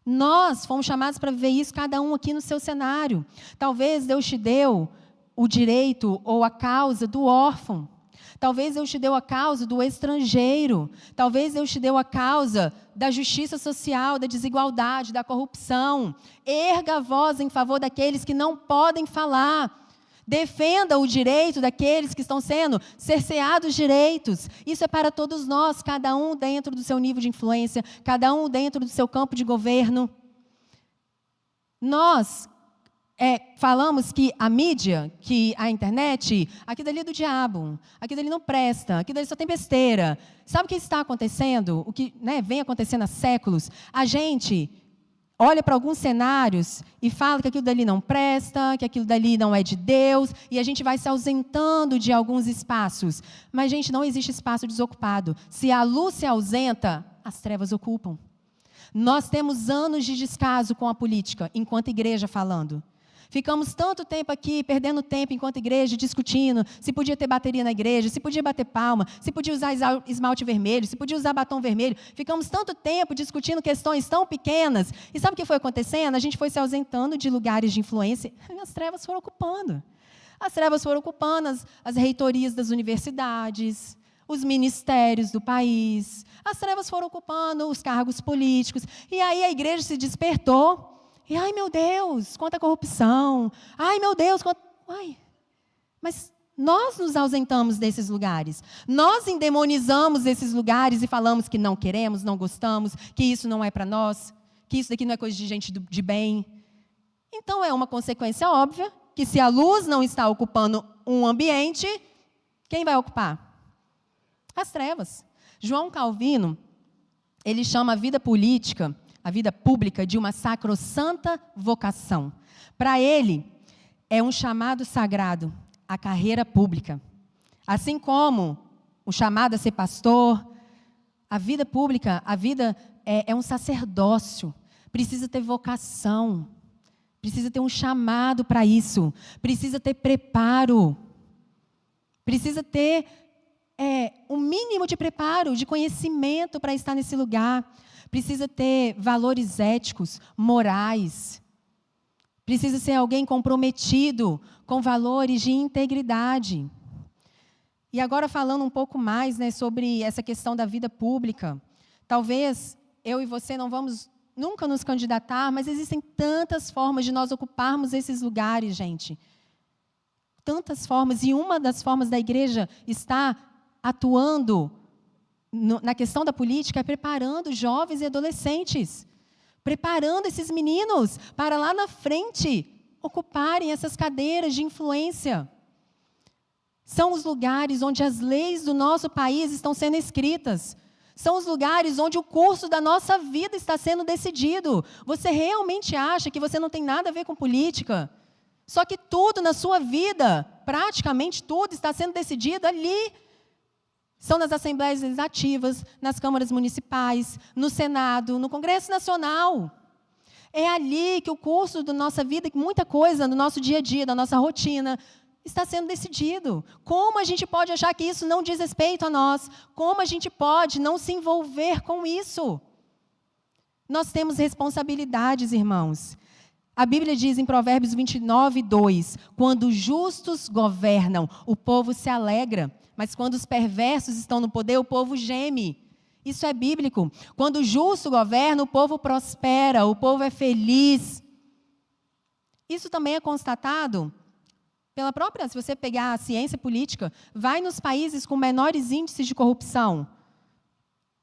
Nós fomos chamados para viver isso, cada um aqui no seu cenário. Talvez Deus te deu o direito ou a causa do órfão. Talvez Deus te deu a causa do estrangeiro. Talvez Deus te deu a causa da justiça social, da desigualdade, da corrupção. Erga a voz em favor daqueles que não podem falar. Defenda o direito daqueles que estão sendo cerceados direitos. Isso é para todos nós, cada um dentro do seu nível de influência, cada um dentro do seu campo de governo. Nós falamos que a mídia, que a internet, aquilo dali é do diabo, aquilo dali não presta, aquilo dali só tem besteira. Sabe o que está acontecendo? O que vem acontecendo há séculos? A gente olha para alguns cenários e fala que aquilo dali não presta, que aquilo dali não é de Deus, e a gente vai se ausentando de alguns espaços. Mas, gente, não existe espaço desocupado. Se a luz se ausenta, as trevas ocupam. Nós temos anos de descaso com a política, enquanto igreja falando. Ficamos tanto tempo aqui, perdendo tempo enquanto igreja, discutindo se podia ter bateria na igreja, se podia bater palma, se podia usar esmalte vermelho, se podia usar batom vermelho. Ficamos tanto tempo discutindo questões tão pequenas. E sabe o que foi acontecendo? A gente foi se ausentando de lugares de influência e as trevas foram ocupando. As trevas foram ocupando as reitorias das universidades, os ministérios do país. As trevas foram ocupando os cargos políticos. E aí a igreja se despertou. E, ai, meu Deus, quanta corrupção. Ai, meu Deus, Mas nós nos ausentamos desses lugares. Nós endemonizamos esses lugares e falamos que não queremos, não gostamos, que isso não é para nós, que isso daqui não é coisa de gente de bem. Então, é uma consequência óbvia que se a luz não está ocupando um ambiente, quem vai ocupar? As trevas. João Calvino, ele chama a vida política, a vida pública, de uma sacrossanta vocação. Para ele, é um chamado sagrado, a carreira pública. Assim como o chamado a ser pastor, a vida pública, a vida é um sacerdócio. Precisa ter vocação, precisa ter um chamado para isso, precisa ter preparo, precisa ter um mínimo de preparo, de conhecimento para estar nesse lugar. Precisa ter valores éticos, morais. Precisa ser alguém comprometido com valores de integridade. E agora falando um pouco mais sobre essa questão da vida pública. Talvez eu e você não vamos nunca nos candidatar, mas existem tantas formas de nós ocuparmos esses lugares, gente. Tantas formas. E uma das formas da igreja está atuando na questão da política é preparando jovens e adolescentes, preparando esses meninos para lá na frente ocuparem essas cadeiras de influência. São os lugares onde as leis do nosso país estão sendo escritas. São os lugares onde o curso da nossa vida está sendo decidido. Você realmente acha que você não tem nada a ver com política? Só que tudo na sua vida, praticamente tudo, está sendo decidido ali. São nas assembleias legislativas, nas câmaras municipais, no Senado, no Congresso Nacional. É ali que o curso da nossa vida, muita coisa do nosso dia a dia, da nossa rotina, está sendo decidido. Como a gente pode achar que isso não diz respeito a nós? Como a gente pode não se envolver com isso? Nós temos responsabilidades, irmãos. A Bíblia diz em Provérbios 29:2, quando os justos governam, o povo se alegra, mas quando os perversos estão no poder, o povo geme. Isso é bíblico. Quando o justo governa, o povo prospera, o povo é feliz. Isso também é constatado pela própria, se você pegar a ciência política, vai nos países com menores índices de corrupção,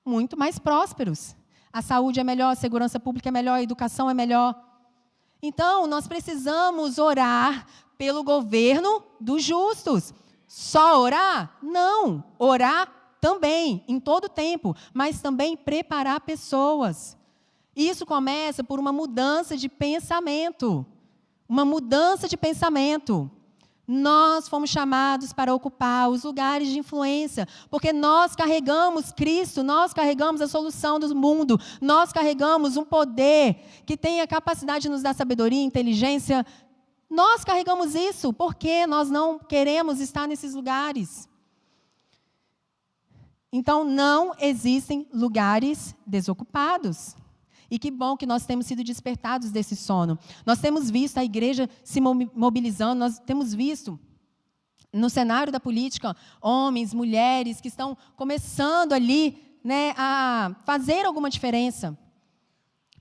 muito mais prósperos. A saúde é melhor, a segurança pública é melhor, a educação é melhor. Então, nós precisamos orar pelo governo dos justos. Só orar? Não. Orar também, em todo tempo, mas também preparar pessoas. Isso começa por uma mudança de pensamento. Uma mudança de pensamento. Nós fomos chamados para ocupar os lugares de influência, porque nós carregamos Cristo, nós carregamos a solução do mundo, nós carregamos um poder que tem a capacidade de nos dar sabedoria, inteligência. Nós carregamos isso, porque nós não queremos estar nesses lugares. Então, não existem lugares desocupados. E que bom que nós temos sido despertados desse sono. Nós temos visto a igreja se mobilizando, nós temos visto no cenário da política homens, mulheres que estão começando ali, né, a fazer alguma diferença.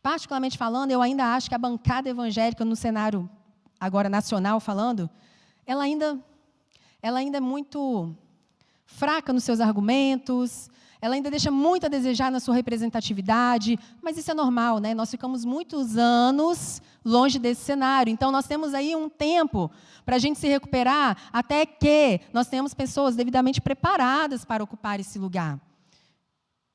Particularmente falando, eu ainda acho que a bancada evangélica no cenário agora nacional falando, ela ainda é muito fraca nos seus argumentos, ela ainda deixa muito a desejar na sua representatividade, mas isso é normal, né? Nós ficamos muitos anos longe desse cenário, então nós temos aí um tempo para a gente se recuperar, até que nós tenhamos pessoas devidamente preparadas para ocupar esse lugar.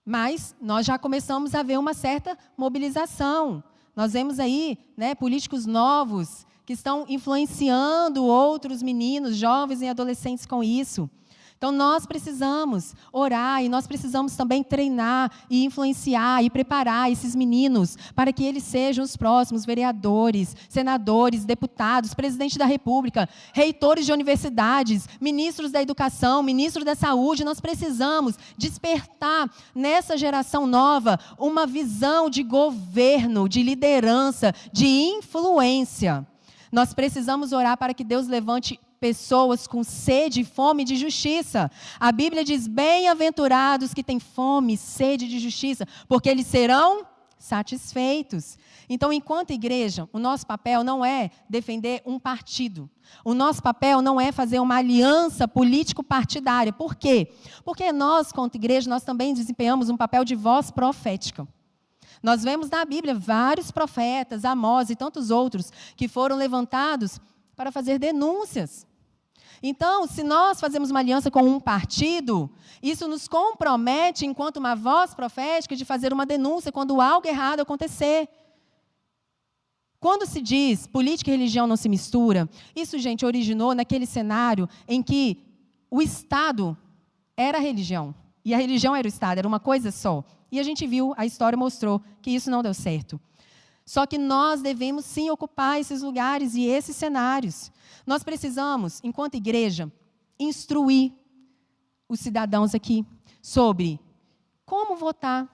Mas nós já começamos a ver uma certa mobilização. Nós vemos aí, né, políticos novos que estão influenciando outros meninos, jovens e adolescentes com isso. Então, nós precisamos orar e nós precisamos também treinar e influenciar e preparar esses meninos para que eles sejam os próximos vereadores, senadores, deputados, presidente da República, reitores de universidades, ministros da educação, ministros da saúde. Nós precisamos despertar nessa geração nova uma visão de governo, de liderança, de influência. Nós precisamos orar para que Deus levante pessoas com sede e fome de justiça. A Bíblia diz, bem-aventurados que têm fome e sede de justiça, porque eles serão satisfeitos. Então, enquanto igreja, o nosso papel não é defender um partido. O nosso papel não é fazer uma aliança político-partidária. Por quê? Porque nós, quanto igreja, nós também desempenhamos um papel de voz profética. Nós vemos na Bíblia vários profetas, Amós e tantos outros, que foram levantados para fazer denúncias. Então, se nós fazemos uma aliança com um partido, isso nos compromete, enquanto uma voz profética, de fazer uma denúncia quando algo errado acontecer. Quando se diz política e religião não se mistura, isso, gente, originou naquele cenário em que o Estado era a religião. E a religião era o Estado, era uma coisa só. E a gente viu, a história mostrou que isso não deu certo. Só que nós devemos, sim, ocupar esses lugares e esses cenários. Nós precisamos, enquanto igreja, instruir os cidadãos aqui sobre como votar.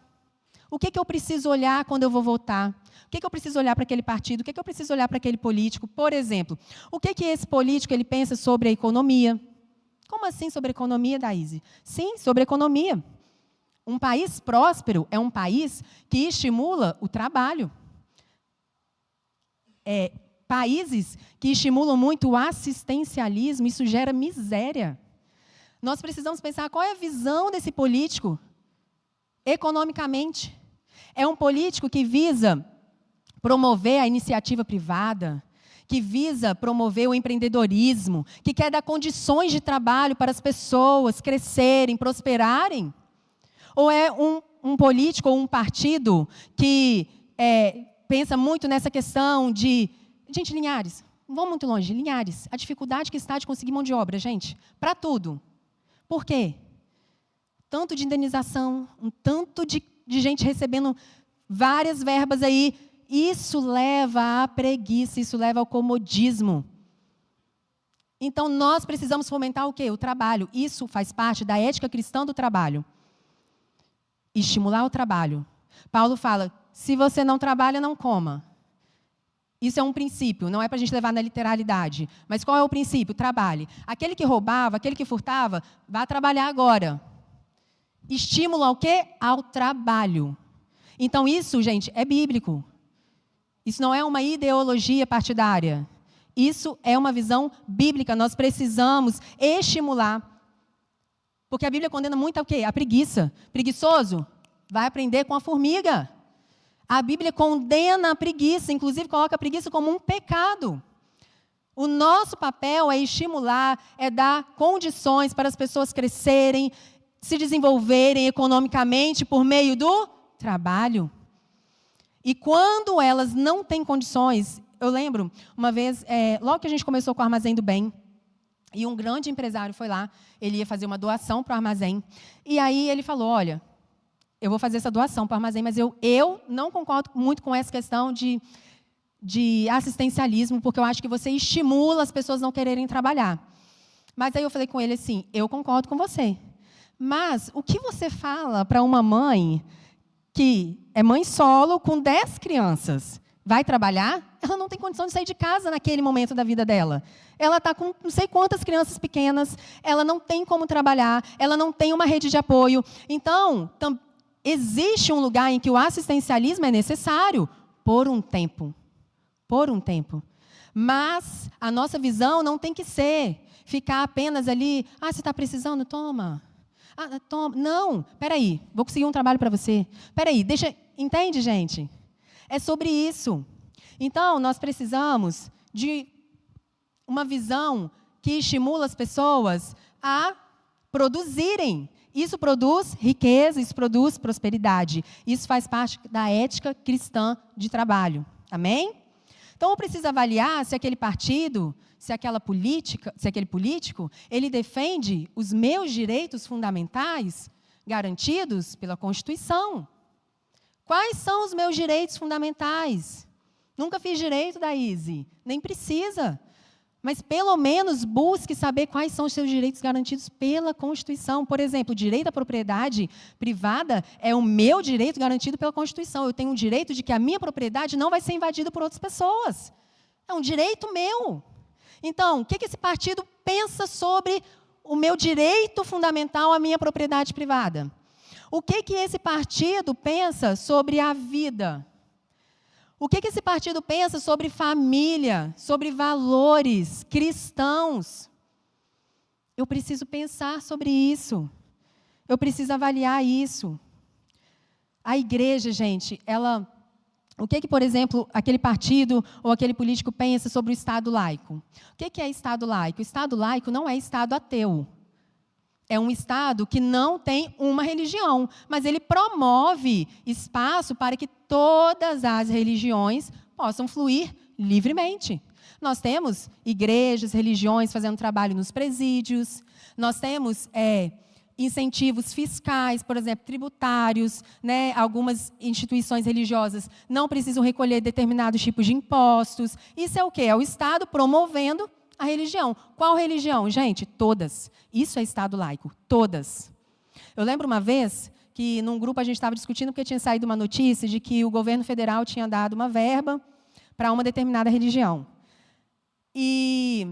O que eu preciso olhar quando eu vou votar? O que eu preciso olhar para aquele partido? O que eu preciso olhar para aquele político? Por exemplo, o que esse político ele pensa sobre a economia? Como assim sobre a economia, Daíse? Sim, sobre a economia. Um país próspero é um país que estimula o trabalho. Países que estimulam muito o assistencialismo, isso gera miséria. Nós precisamos pensar qual é a visão desse político economicamente. É um político que visa promover a iniciativa privada, que visa promover o empreendedorismo, que quer dar condições de trabalho para as pessoas crescerem, prosperarem? Ou é um político ou um partido que pensa muito nessa questão de... Gente, Linhares, não vamos muito longe. Linhares, a dificuldade que está de conseguir mão de obra, gente, para tudo. Por quê? Tanto de indenização, um tanto de gente recebendo várias verbas aí. Isso leva à preguiça, isso leva ao comodismo. Então, nós precisamos fomentar o quê? O trabalho. Isso faz parte da ética cristã do trabalho. Estimular o trabalho. Paulo fala, se você não trabalha, não coma. Isso é um princípio, não é para a gente levar na literalidade. Mas qual é o princípio? Trabalhe. Aquele que roubava, aquele que furtava, vá trabalhar agora. Estímulo ao quê? Ao trabalho. Então, isso, gente, é bíblico. Isso não é uma ideologia partidária. Isso é uma visão bíblica. Nós precisamos estimular. Porque a Bíblia condena muito o quê? A preguiça. Preguiçoso? Vai aprender com a formiga. A Bíblia condena a preguiça, inclusive coloca a preguiça como um pecado. O nosso papel é estimular, é dar condições para as pessoas crescerem, se desenvolverem economicamente por meio do trabalho. E quando elas não têm condições, eu lembro, uma vez, logo que a gente começou com o Armazém do Bem, e um grande empresário foi lá, ele ia fazer uma doação para o armazém, e aí ele falou, olha, eu vou fazer essa doação para o armazém, mas eu não concordo muito com essa questão de assistencialismo, porque eu acho que você estimula as pessoas a não quererem trabalhar. Mas aí eu falei com ele assim, eu concordo com você, mas o que você fala para uma mãe que é mãe solo com 10 crianças, vai trabalhar? Ela não tem condição de sair de casa naquele momento da vida dela. Ela está com não sei quantas crianças pequenas, ela não tem como trabalhar, ela não tem uma rede de apoio. Então, existe um lugar em que o assistencialismo é necessário por um tempo. Por um tempo. Mas a nossa visão não tem que ser ficar apenas ali, você está precisando? Toma. Toma. Não, peraí, vou conseguir um trabalho para você. Peraí, entende, gente? É sobre isso. Então, nós precisamos de uma visão que estimula as pessoas a produzirem. Isso produz riqueza, isso produz prosperidade. Isso faz parte da ética cristã de trabalho. Amém? Então, eu preciso avaliar se aquele partido, se aquele político, ele defende os meus direitos fundamentais garantidos pela Constituição. Quais são os meus direitos fundamentais? Nunca fiz direito, Daíse, nem precisa. Mas, pelo menos, busque saber quais são os seus direitos garantidos pela Constituição. Por exemplo, o direito à propriedade privada é o meu direito garantido pela Constituição. Eu tenho o direito de que a minha propriedade não vai ser invadida por outras pessoas. É um direito meu. Então, o que esse partido pensa sobre o meu direito fundamental à minha propriedade privada? O que esse partido pensa sobre a vida? O que esse partido pensa sobre família, sobre valores cristãos? Eu preciso pensar sobre isso. Eu preciso avaliar isso. A igreja, gente, o que, por exemplo, aquele partido ou aquele político pensa sobre o Estado laico? O que é Estado laico? O Estado laico não é Estado ateu. É um Estado que não tem uma religião, mas ele promove espaço para que todas as religiões possam fluir livremente. Nós temos igrejas, religiões fazendo trabalho nos presídios, nós temos incentivos fiscais, por exemplo, tributários, né? Algumas instituições religiosas não precisam recolher determinados tipos de impostos. Isso é o quê? É o Estado promovendo a religião. Qual religião? Gente, todas. Isso é Estado laico, todas. Eu lembro uma vez que num grupo a gente estava discutindo porque tinha saído uma notícia de que o governo federal tinha dado uma verba para uma determinada religião. E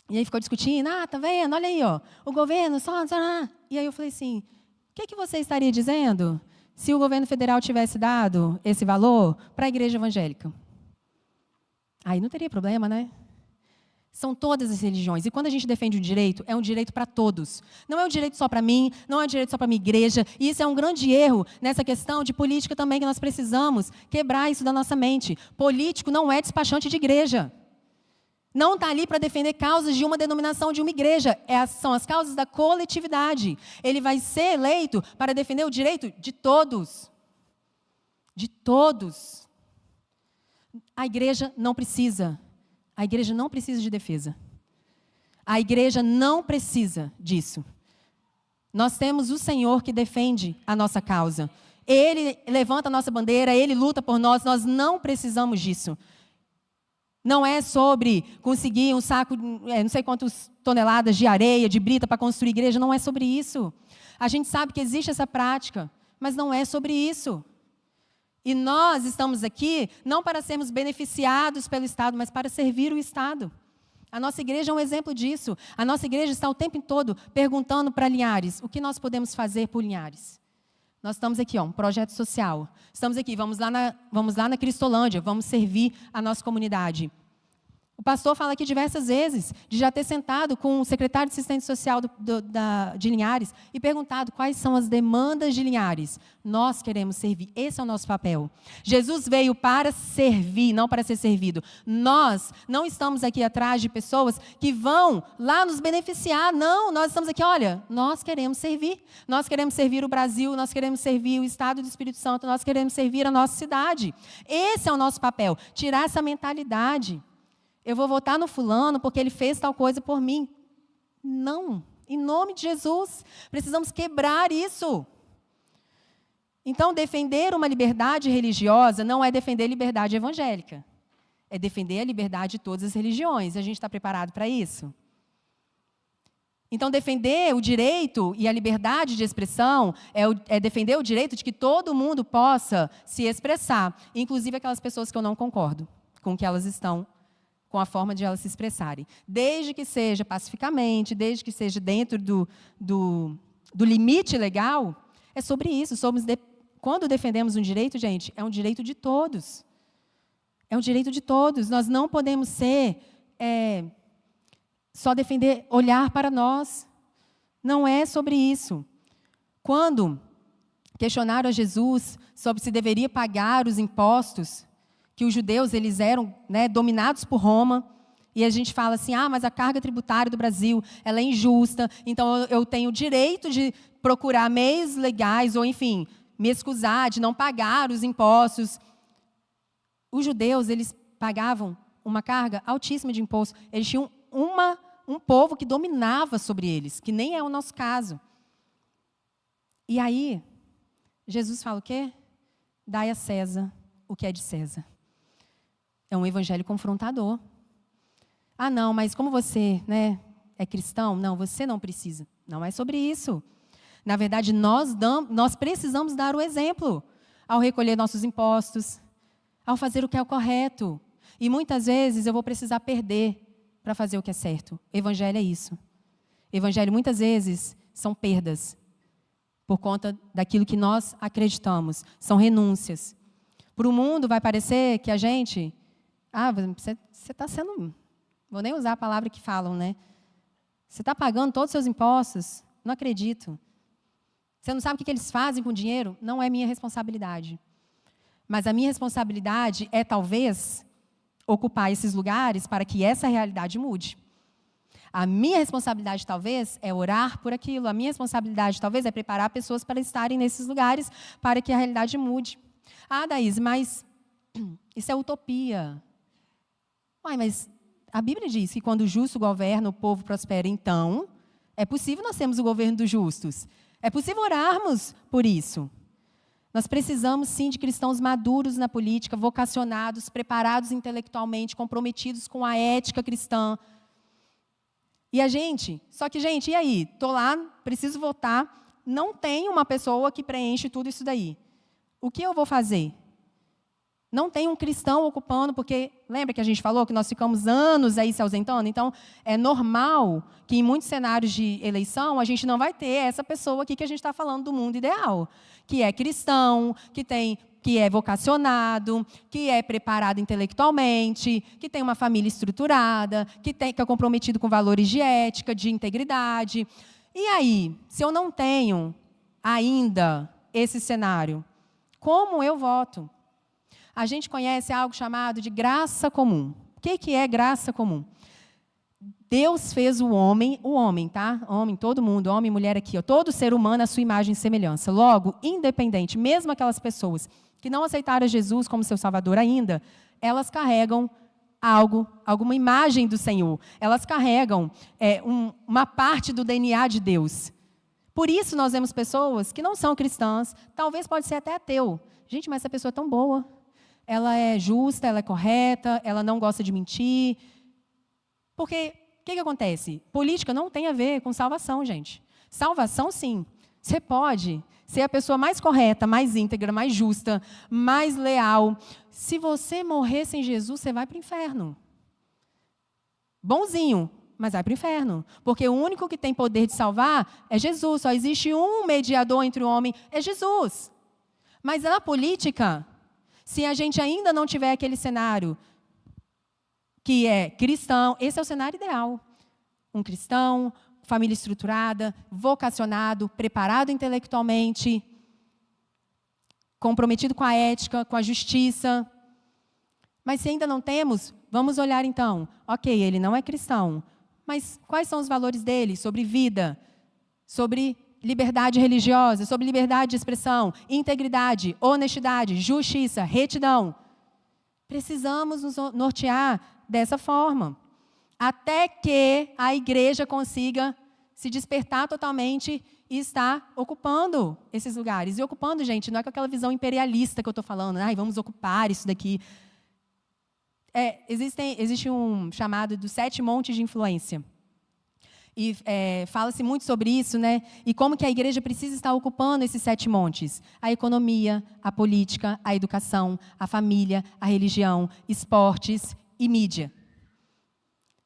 aí ficou discutindo, tá vendo? Olha aí, ó, o governo só... E aí eu falei assim, o que você estaria dizendo se o governo federal tivesse dado esse valor para a igreja evangélica? Aí não teria problema, né? São todas as religiões. E quando a gente defende o direito, é um direito para todos. Não é um direito só para mim, não é um direito só para a minha igreja. E isso é um grande erro nessa questão de política também, que nós precisamos quebrar isso da nossa mente. Político não é despachante de igreja. Não está ali para defender causas de uma denominação, de uma igreja. São as causas da coletividade. Ele vai ser eleito para defender o direito de todos. De todos. A igreja não precisa. A igreja não precisa de defesa. A igreja não precisa disso. Nós temos o Senhor que defende a nossa causa. Ele levanta a nossa bandeira, Ele luta por nós, nós não precisamos disso. Não é sobre conseguir um saco, não sei quantas toneladas de areia, de brita para construir igreja, não é sobre isso. A gente sabe que existe essa prática, mas não é sobre isso. E nós estamos aqui não para sermos beneficiados pelo Estado, mas para servir o Estado. A nossa igreja é um exemplo disso. A nossa igreja está o tempo todo perguntando para Linhares, o que nós podemos fazer por Linhares? Nós estamos aqui, um projeto social. Estamos aqui, vamos lá na Cristolândia, vamos servir a nossa comunidade. O pastor fala aqui diversas vezes de já ter sentado com o secretário de assistente social de Linhares e perguntado quais são as demandas de Linhares. Nós queremos servir, esse é o nosso papel. Jesus veio para servir, não para ser servido. Nós não estamos aqui atrás de pessoas que vão lá nos beneficiar, não. Nós estamos aqui, olha, nós queremos servir. Nós queremos servir o Brasil, nós queremos servir o Estado do Espírito Santo, nós queremos servir a nossa cidade. Esse é o nosso papel, tirar essa mentalidade. Eu vou votar no fulano porque ele fez tal coisa por mim. Não. Em nome de Jesus. Precisamos quebrar isso. Então, defender uma liberdade religiosa não é defender liberdade evangélica. É defender a liberdade de todas as religiões. A gente está preparado para isso? Então, defender o direito e a liberdade de expressão é defender o direito de que todo mundo possa se expressar, inclusive aquelas pessoas que eu não concordo com o que elas estão, com a forma de elas se expressarem. Desde que seja pacificamente, desde que seja dentro do limite legal, é sobre isso. Quando defendemos um direito, gente, é um direito de todos. É um direito de todos. Nós não podemos só defender, olhar para nós. Não é sobre isso. Quando questionaram a Jesus sobre se deveria pagar os impostos, que os judeus eles eram dominados por Roma, e a gente fala assim, mas a carga tributária do Brasil ela é injusta, então eu tenho o direito de procurar meios legais, ou enfim, me excusar de não pagar os impostos. Os judeus eles pagavam uma carga altíssima de imposto, eles tinham um povo que dominava sobre eles, que nem é o nosso caso. E aí, Jesus fala o quê? Dai a César o que é de César. É um evangelho confrontador. Não, mas como você é cristão? Não, você não precisa. Não é sobre isso. Na verdade, nós precisamos dar o exemplo ao recolher nossos impostos, ao fazer o que é o correto. E muitas vezes eu vou precisar perder para fazer o que é certo. Evangelho é isso. Evangelho, muitas vezes, são perdas por conta daquilo que nós acreditamos. São renúncias. Para o mundo vai parecer que a gente... você está sendo... Vou nem usar a palavra que falam, né? Você está pagando todos os seus impostos? Não acredito. Você não sabe o que eles fazem com o dinheiro? Não é minha responsabilidade. Mas a minha responsabilidade é, talvez, ocupar esses lugares para que essa realidade mude. A minha responsabilidade, talvez, é orar por aquilo. A minha responsabilidade, talvez, é preparar pessoas para estarem nesses lugares para que a realidade mude. Daís, mas isso é utopia. Mas a Bíblia diz que quando o justo governa, o povo prospera. Então, é possível nós termos o governo dos justos. É possível orarmos por isso. Nós precisamos, sim, de cristãos maduros na política, vocacionados, preparados intelectualmente, comprometidos com a ética cristã. E e aí? Estou lá, preciso votar, não tem uma pessoa que preenche tudo isso daí. O que eu vou fazer? Não tem um cristão ocupando, porque lembra que a gente falou que nós ficamos anos aí se ausentando? Então, é normal que em muitos cenários de eleição a gente não vai ter essa pessoa aqui que a gente está falando do mundo ideal, que é cristão, que tem que é vocacionado, que é preparado intelectualmente, que tem uma família estruturada, que é comprometido com valores de ética, de integridade. E aí, se eu não tenho ainda esse cenário, como eu voto? A gente conhece algo chamado de graça comum. O que é graça comum? Deus fez o homem, tá? Homem, todo mundo, homem e mulher aqui, ó, todo ser humano à sua imagem e semelhança. Logo, independente, mesmo aquelas pessoas que não aceitaram Jesus como seu Salvador ainda, elas carregam algo, alguma imagem do Senhor. Elas carregam uma parte do DNA de Deus. Por isso nós vemos pessoas que não são cristãs, talvez pode ser até ateu. Gente, mas essa pessoa é tão boa. Ela é justa, ela é correta, ela não gosta de mentir. Porque o que acontece? Política não tem a ver com salvação, gente. Salvação, sim. Você pode ser a pessoa mais correta, mais íntegra, mais justa, mais leal. Se você morrer sem Jesus, você vai para o inferno. Bonzinho, mas vai para o inferno. Porque o único que tem poder de salvar é Jesus. Só existe um mediador entre o homem, é Jesus. Mas na política, se a gente ainda não tiver aquele cenário que é cristão, esse é o cenário ideal. Um cristão, família estruturada, vocacionado, preparado intelectualmente, comprometido com a ética, com a justiça. Mas se ainda não temos, vamos olhar então. Ok, ele não é cristão, mas quais são os valores dele sobre vida, sobre liberdade religiosa, sobre liberdade de expressão, integridade, honestidade, justiça, retidão? Precisamos nos nortear dessa forma, até que a igreja consiga se despertar totalmente e estar ocupando esses lugares. E ocupando, gente, não é com aquela visão imperialista que eu estou falando, vamos ocupar isso daqui. Existe um chamado dos 7 montes de influência. E fala-se muito sobre isso, né? E como que a igreja precisa estar ocupando esses 7 montes. A economia, a política, a educação, a família, a religião, esportes e mídia.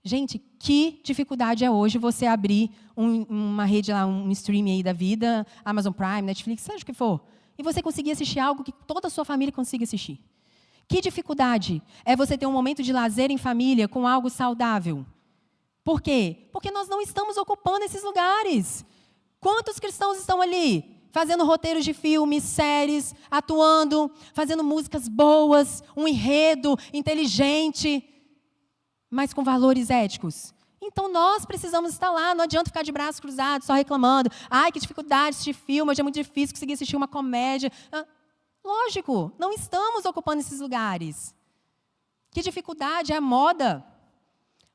Gente, que dificuldade é hoje você abrir uma rede lá, um streaming aí da vida, Amazon Prime, Netflix, seja o que for, e você conseguir assistir algo que toda a sua família consiga assistir. Que dificuldade é você ter um momento de lazer em família com algo saudável. Por quê? Porque nós não estamos ocupando esses lugares. Quantos cristãos estão ali? Fazendo roteiros de filmes, séries, atuando, fazendo músicas boas, um enredo inteligente, mas com valores éticos. Então, nós precisamos estar lá, não adianta ficar de braços cruzados, só reclamando. Ai, que dificuldade assistir filme, hoje é muito difícil conseguir assistir uma comédia. Lógico, não estamos ocupando esses lugares. Que dificuldade é a moda.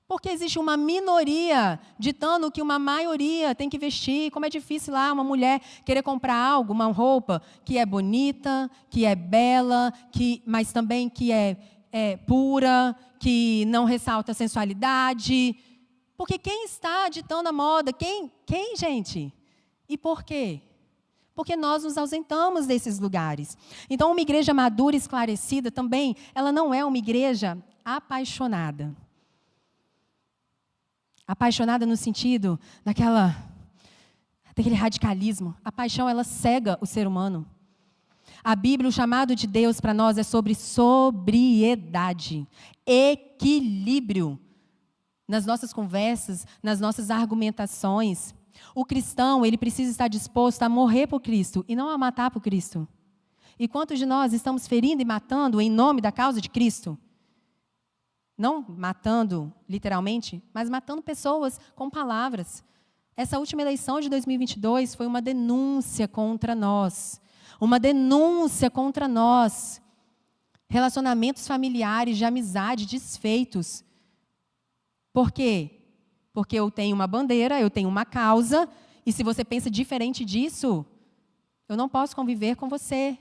Porque existe uma minoria ditando o que uma maioria tem que vestir. Como é difícil lá uma mulher querer comprar algo, uma roupa que é bonita, que é bela, mas também que é pura, que não ressalta a sensualidade. Porque quem está ditando a moda? Quem, gente? E por quê? Porque nós nos ausentamos desses lugares. Então, uma igreja madura e esclarecida também, ela não é uma igreja apaixonada. Apaixonada no sentido daquele radicalismo. A paixão, ela cega o ser humano. A Bíblia, o chamado de Deus para nós é sobre sobriedade, equilíbrio nas nossas conversas, nas nossas argumentações. O cristão, ele precisa estar disposto a morrer por Cristo e não a matar por Cristo. E quantos de nós estamos ferindo e matando em nome da causa de Cristo? Não matando literalmente, mas matando pessoas com palavras. Essa última eleição de 2022 foi uma denúncia contra nós. Uma denúncia contra nós. Relacionamentos familiares, de amizade, desfeitos. Por quê? Porque eu tenho uma bandeira, eu tenho uma causa, e se você pensa diferente disso, eu não posso conviver com você.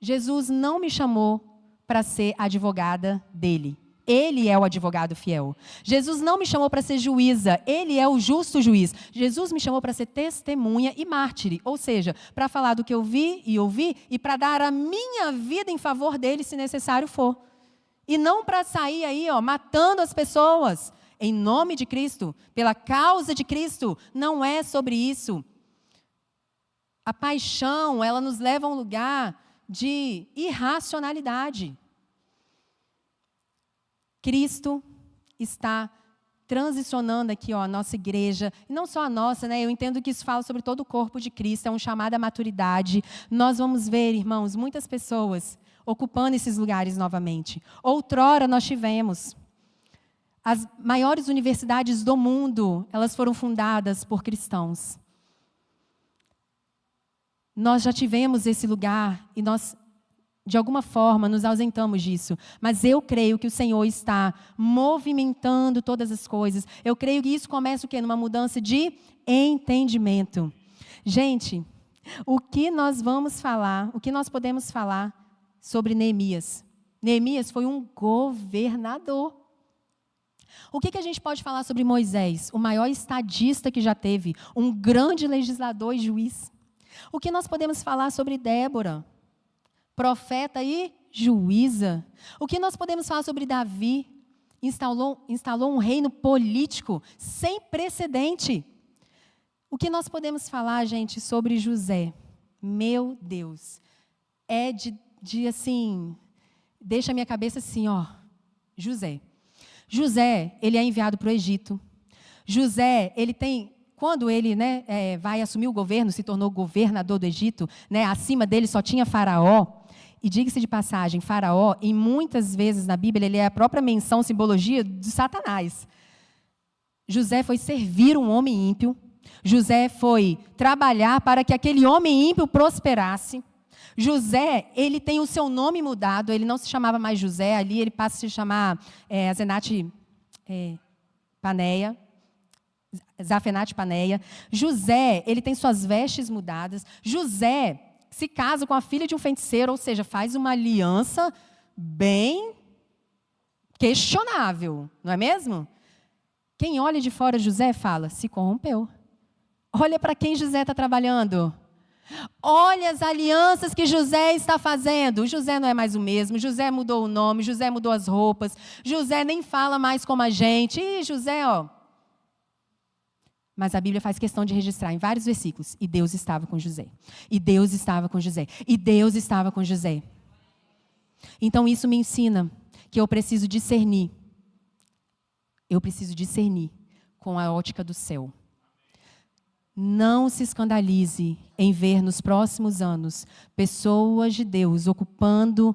Jesus não me chamou para ser advogada dele. Ele é o advogado fiel. Jesus não me chamou para ser juíza. Ele é o justo juiz. Jesus me chamou para ser testemunha e mártire. Ou seja, para falar do que eu vi e ouvi e para dar a minha vida em favor dele, se necessário for. E não para sair aí, matando as pessoas. Em nome de Cristo, pela causa de Cristo. Não é sobre isso. A paixão, ela nos leva a um lugar de irracionalidade. Cristo está transicionando aqui, ó, a nossa igreja, e não só a nossa, né? Eu entendo que isso fala sobre todo o corpo de Cristo, é um chamado à maturidade. Nós vamos ver, irmãos, muitas pessoas ocupando esses lugares novamente. Outrora nós tivemos as maiores universidades do mundo, elas foram fundadas por cristãos. Nós já tivemos esse lugar e nós, de alguma forma, nos ausentamos disso. Mas eu creio que o Senhor está movimentando todas as coisas. Eu creio que isso começa o quê? Numa mudança de entendimento. Gente, o que nós vamos falar, o que nós podemos falar sobre Neemias? Neemias foi um governador. O que a gente pode falar sobre Moisés? O maior estadista que já teve, um grande legislador e juiz. O que nós podemos falar sobre Débora? Profeta e juíza. O que nós podemos falar sobre Davi? Instalou um reino político sem precedente. O que nós podemos falar, gente, sobre José? Meu Deus, é de assim, deixa a minha cabeça assim, ó, José, ele é enviado para o Egito. José, ele tem, quando ele, né, vai assumir o governo, se tornou governador do Egito, né, acima dele só tinha Faraó. E diga-se de passagem, Faraó, e muitas vezes na Bíblia, ele é a própria menção, simbologia de Satanás. José foi servir um homem ímpio. José foi trabalhar para que aquele homem ímpio prosperasse. José, ele tem o seu nome mudado, ele não se chamava mais José, ali ele passa a se chamar Zafenate Paneia. José, ele tem suas vestes mudadas. José se casa com a filha de um feiticeiro, ou seja, faz uma aliança bem questionável, não é mesmo? Quem olha de fora José fala, se corrompeu. Olha para quem José está trabalhando. Olha as alianças que José está fazendo. José não é mais o mesmo. José mudou o nome, José mudou as roupas. José nem fala mais como a gente. Ih, José, ó. Mas a Bíblia faz questão de registrar em vários versículos. E Deus estava com José. E Deus estava com José. E Deus estava com José. Então isso me ensina que eu preciso discernir. Eu preciso discernir com a ótica do céu. Não se escandalize em ver nos próximos anos pessoas de Deus ocupando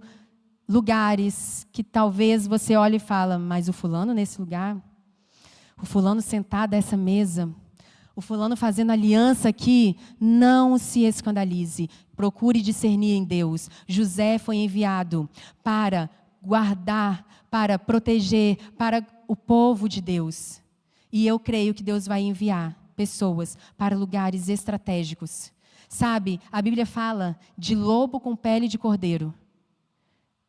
lugares que talvez você olhe e fala, mas o fulano nesse lugar, o fulano sentado a essa mesa, o fulano fazendo aliança aqui, não se escandalize. Procure discernir em Deus. José foi enviado para guardar, para proteger, para o povo de Deus. E eu creio que Deus vai enviar pessoas para lugares estratégicos. Sabe, a Bíblia fala de lobo com pele de cordeiro.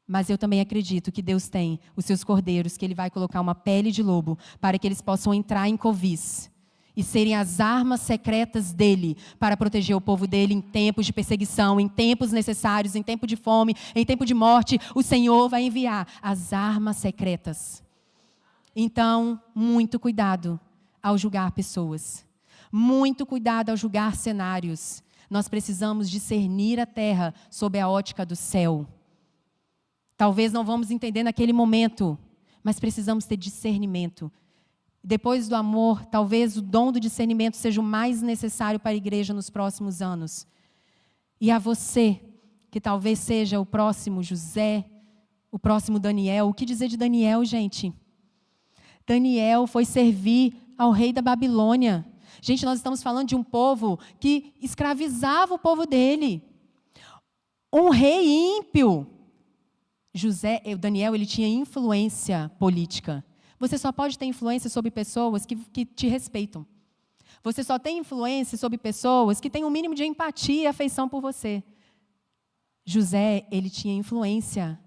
Mas eu também acredito que Deus tem os seus cordeiros, que Ele vai colocar uma pele de lobo para que eles possam entrar em covis e serem as armas secretas dEle para proteger o povo dEle em tempos de perseguição, em tempos necessários, em tempo de fome, em tempo de morte. O Senhor vai enviar as armas secretas. Então, muito cuidado ao julgar pessoas. Muito cuidado ao julgar cenários. Nós precisamos discernir a terra sob a ótica do céu. Talvez não vamos entender naquele momento, mas precisamos ter discernimento. Depois do amor, talvez o dom do discernimento seja o mais necessário para a igreja nos próximos anos. E a você, que talvez seja o próximo José, o próximo Daniel. O que dizer de Daniel, gente? Daniel foi servir ao rei da Babilônia. Gente, nós estamos falando de um povo que escravizava o povo dele. Um rei ímpio. Daniel, ele tinha influência política. Você só pode ter influência sobre pessoas que te respeitam. Você só tem influência sobre pessoas que têm um mínimo de empatia e afeição por você. José, ele tinha influência.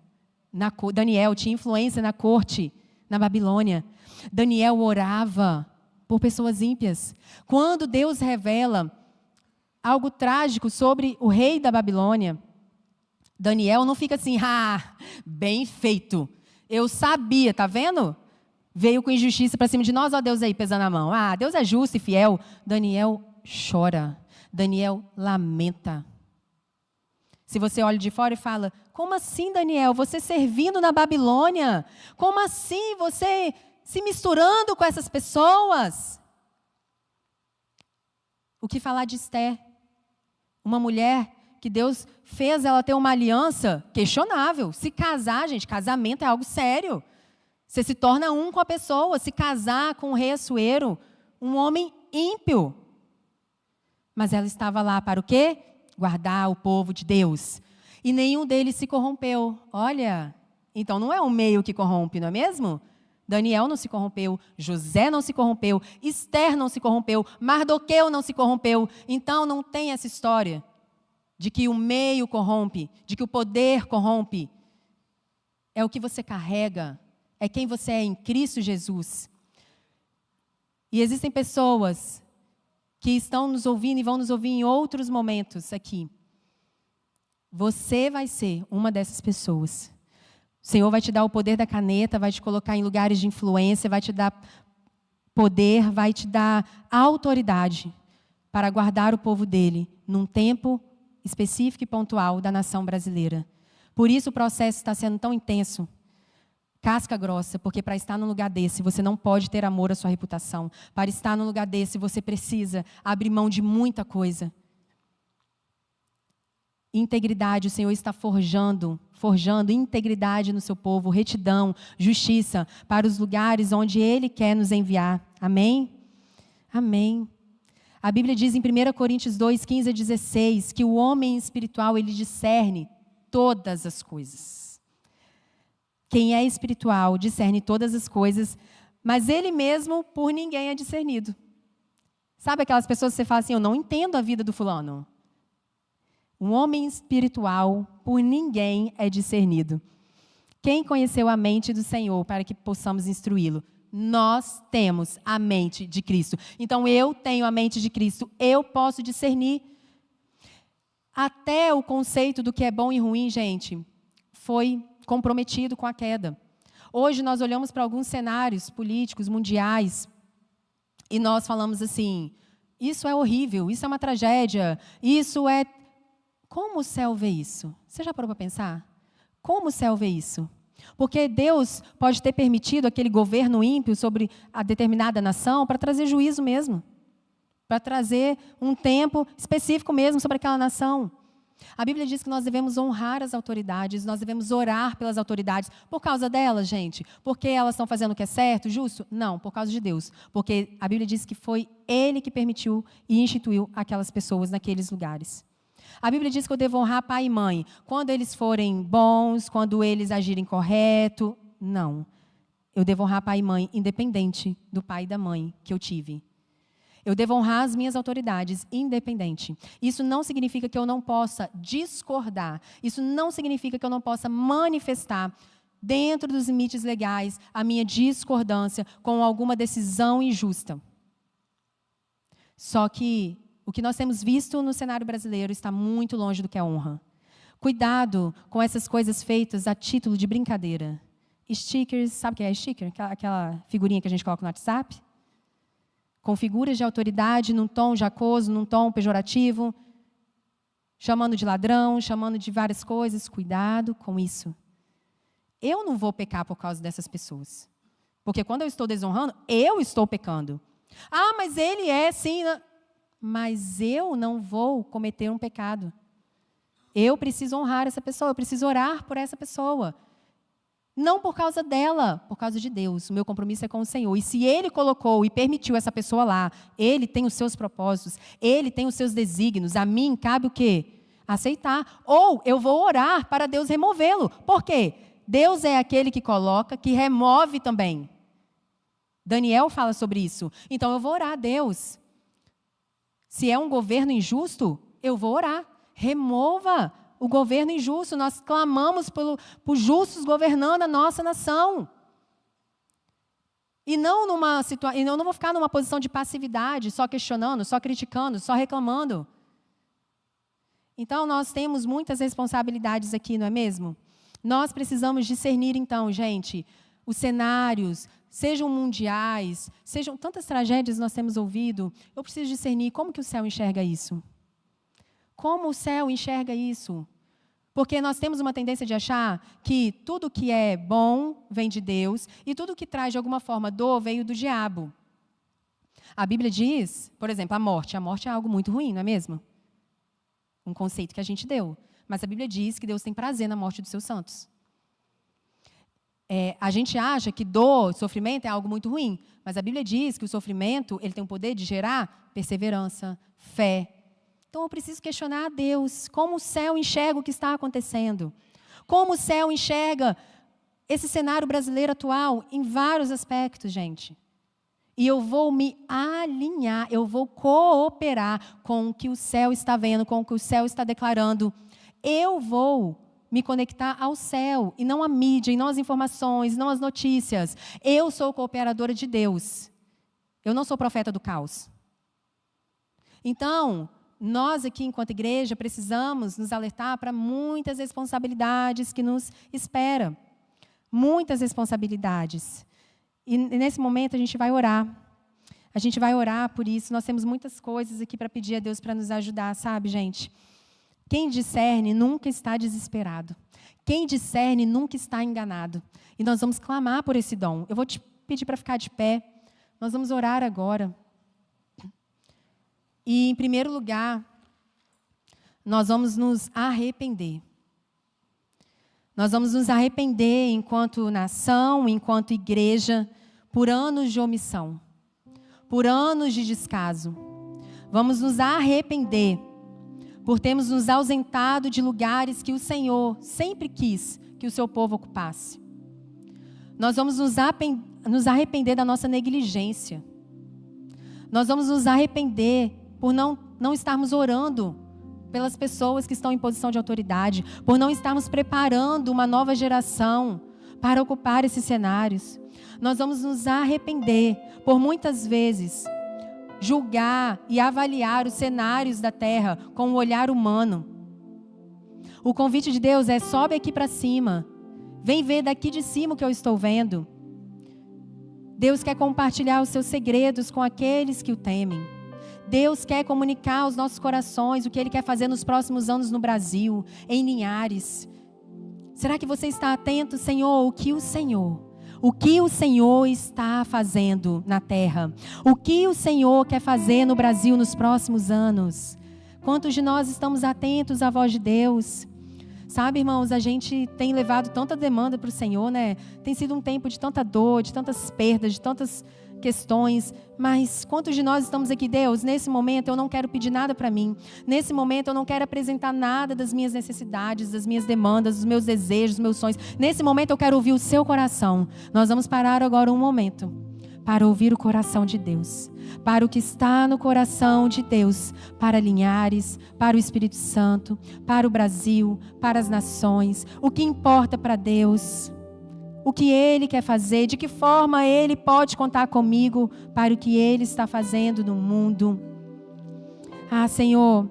Daniel tinha influência na corte, na Babilônia. Daniel orava por pessoas ímpias. Quando Deus revela algo trágico sobre o rei da Babilônia, Daniel não fica assim, bem feito. Eu sabia, tá vendo? Veio com injustiça para cima de nós, ó Deus aí pesando a mão. Deus é justo e fiel. Daniel chora. Daniel lamenta. Se você olha de fora e fala, como assim, Daniel, você servindo na Babilônia? Como assim você se misturando com essas pessoas? O que falar de Esther? Uma mulher que Deus fez ela ter uma aliança questionável. Se casar, gente, casamento é algo sério. Você se torna um com a pessoa. Se casar com o rei Assuero, um homem ímpio. Mas ela estava lá para o quê? Guardar o povo de Deus. E nenhum deles se corrompeu. Olha, então não é o meio que corrompe, não é mesmo? Daniel não se corrompeu, José não se corrompeu, Esther não se corrompeu, Mardoqueu não se corrompeu. Então não tem essa história de que o meio corrompe, de que o poder corrompe. É o que você carrega, é quem você é em Cristo Jesus. E existem pessoas que estão nos ouvindo e vão nos ouvir em outros momentos aqui. Você vai ser uma dessas pessoas. O Senhor vai te dar o poder da caneta, vai te colocar em lugares de influência, vai te dar poder, vai te dar autoridade para guardar o povo dele num tempo específico e pontual da nação brasileira. Por isso o processo está sendo tão intenso. Casca grossa, porque para estar num lugar desse, você não pode ter amor à sua reputação. Para estar num lugar desse, você precisa abrir mão de muita coisa. Integridade, o Senhor está forjando integridade no seu povo, retidão, justiça, para os lugares onde Ele quer nos enviar. Amém? Amém. A Bíblia diz em 1 Coríntios 2, 15 a 16, que o homem espiritual, ele discerne todas as coisas. Quem é espiritual discerne todas as coisas, mas ele mesmo por ninguém é discernido. Sabe aquelas pessoas que você fala assim, eu não entendo a vida do fulano. Um homem espiritual por ninguém é discernido. Quem conheceu a mente do Senhor para que possamos instruí-lo? Nós temos a mente de Cristo. Então eu tenho a mente de Cristo, eu posso discernir. Até o conceito do que é bom e ruim, gente, foi comprometido com a queda. Hoje nós olhamos para alguns cenários políticos mundiais e nós falamos assim, isso é horrível, isso é uma tragédia, isso é... Como o céu vê isso? Você já parou para pensar? Como o céu vê isso? Porque Deus pode ter permitido aquele governo ímpio sobre a determinada nação para trazer juízo mesmo. Para trazer um tempo específico mesmo sobre aquela nação. A Bíblia diz que nós devemos honrar as autoridades, nós devemos orar pelas autoridades. Por causa delas, gente? Porque elas estão fazendo o que é certo, justo? Não, por causa de Deus. Porque a Bíblia diz que foi Ele que permitiu e instituiu aquelas pessoas naqueles lugares. A Bíblia diz que eu devo honrar pai e mãe. Quando eles forem bons, quando eles agirem correto. Não. Eu devo honrar pai e mãe, independente do pai e da mãe que eu tive. Eu devo honrar as minhas autoridades, independente. Isso não significa que eu não possa discordar. Isso não significa que eu não possa manifestar, dentro dos limites legais, a minha discordância com alguma decisão injusta. Só que o que nós temos visto no cenário brasileiro está muito longe do que é honra. Cuidado com essas coisas feitas a título de brincadeira. Stickers, sabe o que é sticker? Aquela figurinha que a gente coloca no WhatsApp? Com figuras de autoridade num tom jocoso, num tom pejorativo, chamando de ladrão, chamando de várias coisas. Cuidado com isso. Eu não vou pecar por causa dessas pessoas. Porque quando eu estou desonrando, eu estou pecando. Ah, mas ele é sim... Mas eu não vou cometer um pecado. Eu preciso honrar essa pessoa, eu preciso orar por essa pessoa. Não por causa dela, por causa de Deus. O meu compromisso é com o Senhor. E se Ele colocou e permitiu essa pessoa lá, Ele tem os seus propósitos, Ele tem os seus desígnios, a mim cabe o quê? Aceitar. Ou eu vou orar para Deus removê-lo. Por quê? Deus é aquele que coloca, que remove também. Daniel fala sobre isso. Então eu vou orar a Deus. Se é um governo injusto, eu vou orar. Remova o governo injusto. Nós clamamos por justos governando a nossa nação. E não eu não vou ficar numa posição de passividade, só questionando, só criticando, só reclamando. Então, nós temos muitas responsabilidades aqui, não é mesmo? Nós precisamos discernir, então, gente, os cenários, sejam mundiais, sejam tantas tragédias nós temos ouvido, eu preciso discernir como que o céu enxerga isso. Como o céu enxerga isso? Porque nós temos uma tendência de achar que tudo que é bom vem de Deus e tudo que traz de alguma forma dor veio do diabo. A Bíblia diz, por exemplo, a morte. A morte é algo muito ruim, não é mesmo? Um conceito que a gente deu. Mas a Bíblia diz que Deus tem prazer na morte dos seus santos. A gente acha que dor, sofrimento é algo muito ruim. Mas a Bíblia diz que o sofrimento ele tem o poder de gerar perseverança, fé. Então eu preciso questionar a Deus. Como o céu enxerga o que está acontecendo? Como o céu enxerga esse cenário brasileiro atual em vários aspectos, gente? E eu vou me alinhar, eu vou cooperar com o que o céu está vendo, com o que o céu está declarando. Eu vou me conectar ao céu, e não à mídia, e não às informações, não às notícias. Eu sou cooperadora de Deus. Eu não sou profeta do caos. Então, nós aqui, enquanto igreja, precisamos nos alertar para muitas responsabilidades que nos esperam. Muitas responsabilidades. E nesse momento a gente vai orar. A gente vai orar por isso. Nós temos muitas coisas aqui para pedir a Deus para nos ajudar, sabe, gente? Quem discerne nunca está desesperado. Quem discerne nunca está enganado. E nós vamos clamar por esse dom. Eu vou te pedir para ficar de pé. Nós vamos orar agora. E, em primeiro lugar, nós vamos nos arrepender. Nós vamos nos arrepender enquanto nação, enquanto igreja, por anos de omissão, por anos de descaso. Vamos nos arrepender por termos nos ausentado de lugares que o Senhor sempre quis que o seu povo ocupasse. Nós vamos nos arrepender da nossa negligência. Nós vamos nos arrepender por não estarmos orando pelas pessoas que estão em posição de autoridade, por não estarmos preparando uma nova geração para ocupar esses cenários. Nós vamos nos arrepender por muitas vezes julgar e avaliar os cenários da terra com um olhar humano. O convite de Deus é: sobe aqui para cima, vem ver daqui de cima o que eu estou vendo. Deus quer compartilhar os seus segredos com aqueles que o temem. Deus quer comunicar aos nossos corações o que Ele quer fazer nos próximos anos no Brasil, em Linhares. Será que você está atento, Senhor? O que o Senhor está fazendo na terra? O que o Senhor quer fazer no Brasil nos próximos anos? Quantos de nós estamos atentos à voz de Deus? Sabe, irmãos, a gente tem levado tanta demanda para o Senhor, né? Tem sido um tempo de tanta dor, de tantas perdas, de tantas questões, mas quantos de nós estamos aqui? Deus, nesse momento eu não quero pedir nada para mim, nesse momento eu não quero apresentar nada das minhas necessidades, das minhas demandas, dos meus desejos, dos meus sonhos, nesse momento eu quero ouvir o seu coração. Nós vamos parar agora um momento para ouvir o coração de Deus, para o que está no coração de Deus, para Linhares, para o Espírito Santo, para o Brasil, para as nações, o que importa para Deus, o que Ele quer fazer, de que forma Ele pode contar comigo para o que Ele está fazendo no mundo. Ah, Senhor,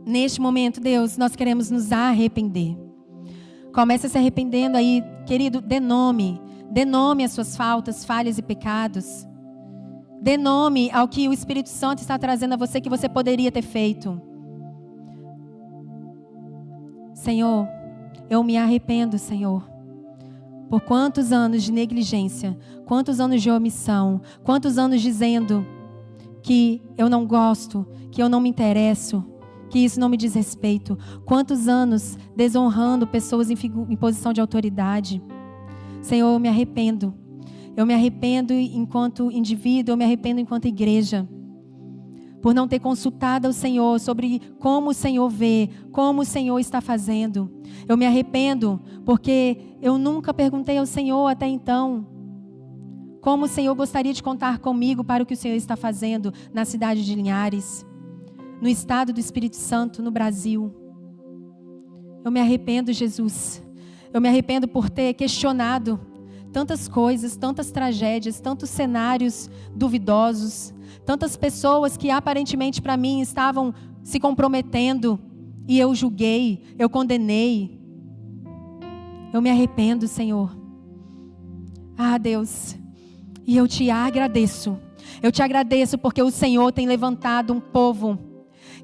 neste momento, Deus, nós queremos nos arrepender. Comece se arrependendo aí, querido, dê nome às suas faltas, falhas e pecados. Dê nome ao que o Espírito Santo está trazendo a você que você poderia ter feito. Senhor, eu me arrependo, Senhor. Por quantos anos de negligência, quantos anos de omissão, quantos anos dizendo que eu não gosto, que eu não me interesso, que isso não me diz respeito. Quantos anos desonrando pessoas em posição de autoridade. Senhor, eu me arrependo. Eu me arrependo enquanto indivíduo, eu me arrependo enquanto igreja. Por não ter consultado ao Senhor sobre como o Senhor vê, como o Senhor está fazendo. Eu me arrependo porque eu nunca perguntei ao Senhor até então como o Senhor gostaria de contar comigo para o que o Senhor está fazendo na cidade de Linhares, no estado do Espírito Santo, no Brasil. Eu me arrependo, Jesus. Eu me arrependo por ter questionado tantas coisas, tantas tragédias, tantos cenários duvidosos, tantas pessoas que aparentemente para mim estavam se comprometendo e eu julguei, eu condenei. Eu me arrependo, Senhor. Ah, Deus, e eu te agradeço. Eu te agradeço porque o Senhor tem levantado um povo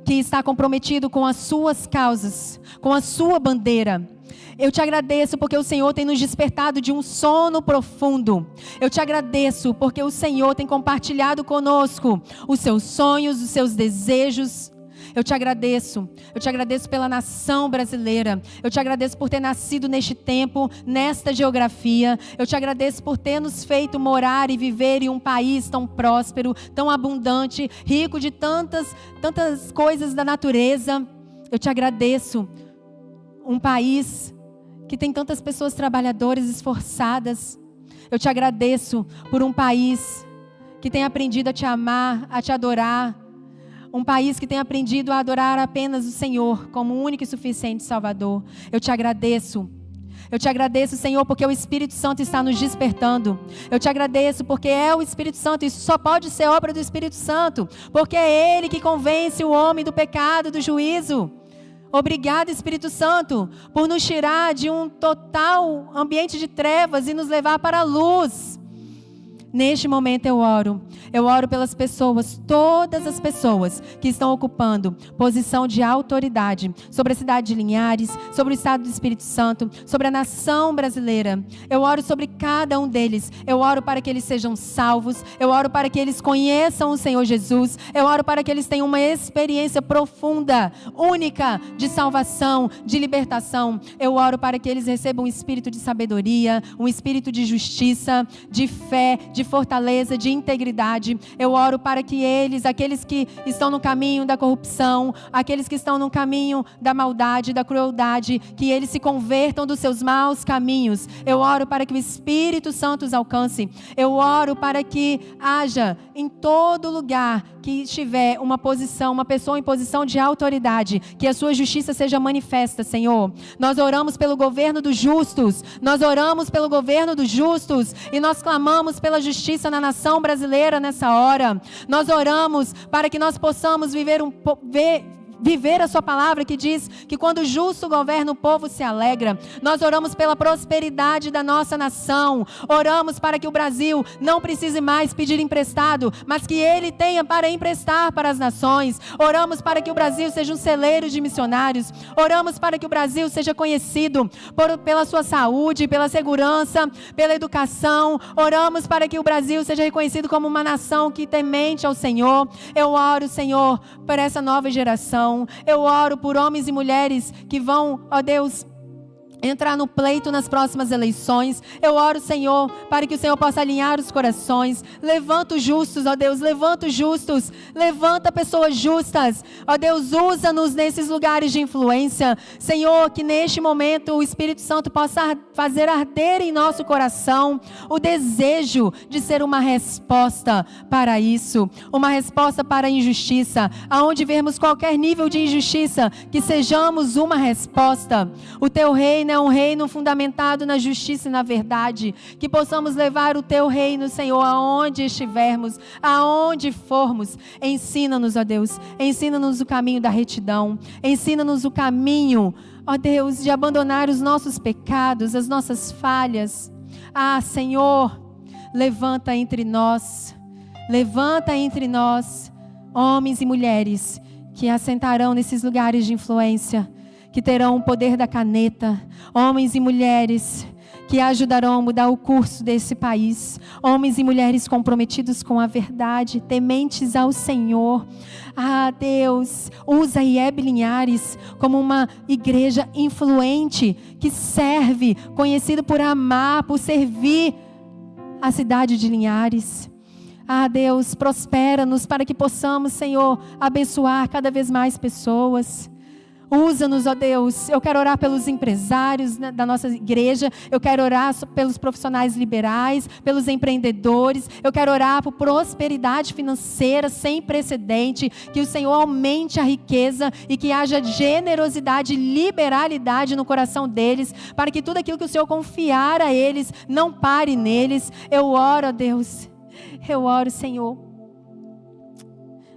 que está comprometido com as suas causas, com a sua bandeira. Eu te agradeço porque o Senhor tem nos despertado de um sono profundo. Eu te agradeço porque o Senhor tem compartilhado conosco os seus sonhos, os seus desejos. Eu te agradeço pela nação brasileira. Eu te agradeço por ter nascido neste tempo, nesta geografia. Eu te agradeço por ter nos feito morar e viver em um país tão próspero, tão abundante, rico de tantas coisas da natureza. Eu te agradeço. Um país que tem tantas pessoas trabalhadoras, esforçadas. Eu te agradeço por um país que tem aprendido a te amar, a te adorar. Um país que tem aprendido a adorar apenas o Senhor como o único e suficiente Salvador. Eu te agradeço. Eu te agradeço, Senhor, porque o Espírito Santo está nos despertando. Eu te agradeço porque é o Espírito Santo. Isso só pode ser obra do Espírito Santo, porque é Ele que convence o homem do pecado, do juízo. Obrigado, Espírito Santo, por nos tirar de um total ambiente de trevas e nos levar para a luz. Neste momento eu oro pelas pessoas, todas as pessoas que estão ocupando posição de autoridade sobre a cidade de Linhares, sobre o estado do Espírito Santo, sobre a nação brasileira. Eu oro sobre cada um deles. Eu oro para que eles sejam salvos. Eu oro para que eles conheçam o Senhor Jesus. Eu oro para que eles tenham uma experiência profunda, única, de salvação, de libertação. Eu oro para que eles recebam um espírito de sabedoria, um espírito de justiça, de fé, de fortaleza, de integridade. Eu oro para que eles, aqueles que estão no caminho da corrupção, aqueles que estão no caminho da maldade, da crueldade, que eles se convertam dos seus maus caminhos. Eu oro para que o Espírito Santo os alcance. Eu oro para que haja em todo lugar que estiver uma pessoa em posição de autoridade, que a sua justiça seja manifesta, Senhor. Nós oramos pelo governo dos justos. Nós oramos pelo governo dos justos e nós clamamos pela justiça na nação brasileira nessa hora. Nós oramos para que nós possamos viver a sua palavra que diz que quando o justo governa, o povo se alegra. Nós oramos pela prosperidade da nossa nação. Oramos para que o Brasil não precise mais pedir emprestado, mas que ele tenha para emprestar para as nações. Oramos para que o Brasil seja um celeiro de missionários. Oramos para que o Brasil seja conhecido pela sua saúde, pela segurança, pela educação. Oramos para que o Brasil seja reconhecido como uma nação que temente ao Senhor. Eu oro, Senhor, por essa nova geração. Eu oro por homens e mulheres que vão, ó Deus, entrar no pleito nas próximas eleições. Eu oro, Senhor, para que o Senhor possa alinhar os corações. Levanta os justos, ó Deus, levanta os justos. Levanta pessoas justas. Ó Deus, usa-nos nesses lugares de influência. Senhor, que neste momento o Espírito Santo possa fazer arder em nosso coração o desejo de ser uma resposta para isso. Uma resposta para a injustiça. Aonde vermos qualquer nível de injustiça, que sejamos uma resposta. O teu reino é um reino fundamentado na justiça e na verdade. Que possamos levar o teu reino, Senhor, aonde estivermos, aonde formos. Ensina-nos, ó Deus, ensina-nos o caminho da retidão. Ensina-nos o caminho, ó Deus, de abandonar os nossos pecados, as nossas falhas. Ah, Senhor, levanta entre nós homens e mulheres que assentarão nesses lugares de influência, que terão o poder da caneta, homens e mulheres que ajudarão a mudar o curso desse país, homens e mulheres comprometidos com a verdade, tementes ao Senhor. Ah, Deus, usa IEB Linhares como uma igreja influente, que serve, conhecida por amar, por servir a cidade de Linhares. Ah, Deus, prospera-nos para que possamos, Senhor, abençoar cada vez mais pessoas. Usa-nos, ó Deus. Eu quero orar pelos empresários da nossa igreja. Eu quero orar pelos profissionais liberais, pelos empreendedores. Eu quero orar por prosperidade financeira sem precedente. Que o Senhor aumente a riqueza e que haja generosidade e liberalidade no coração deles, para que tudo aquilo que o Senhor confiar a eles não pare neles. Eu oro, ó Deus. Eu oro, Senhor.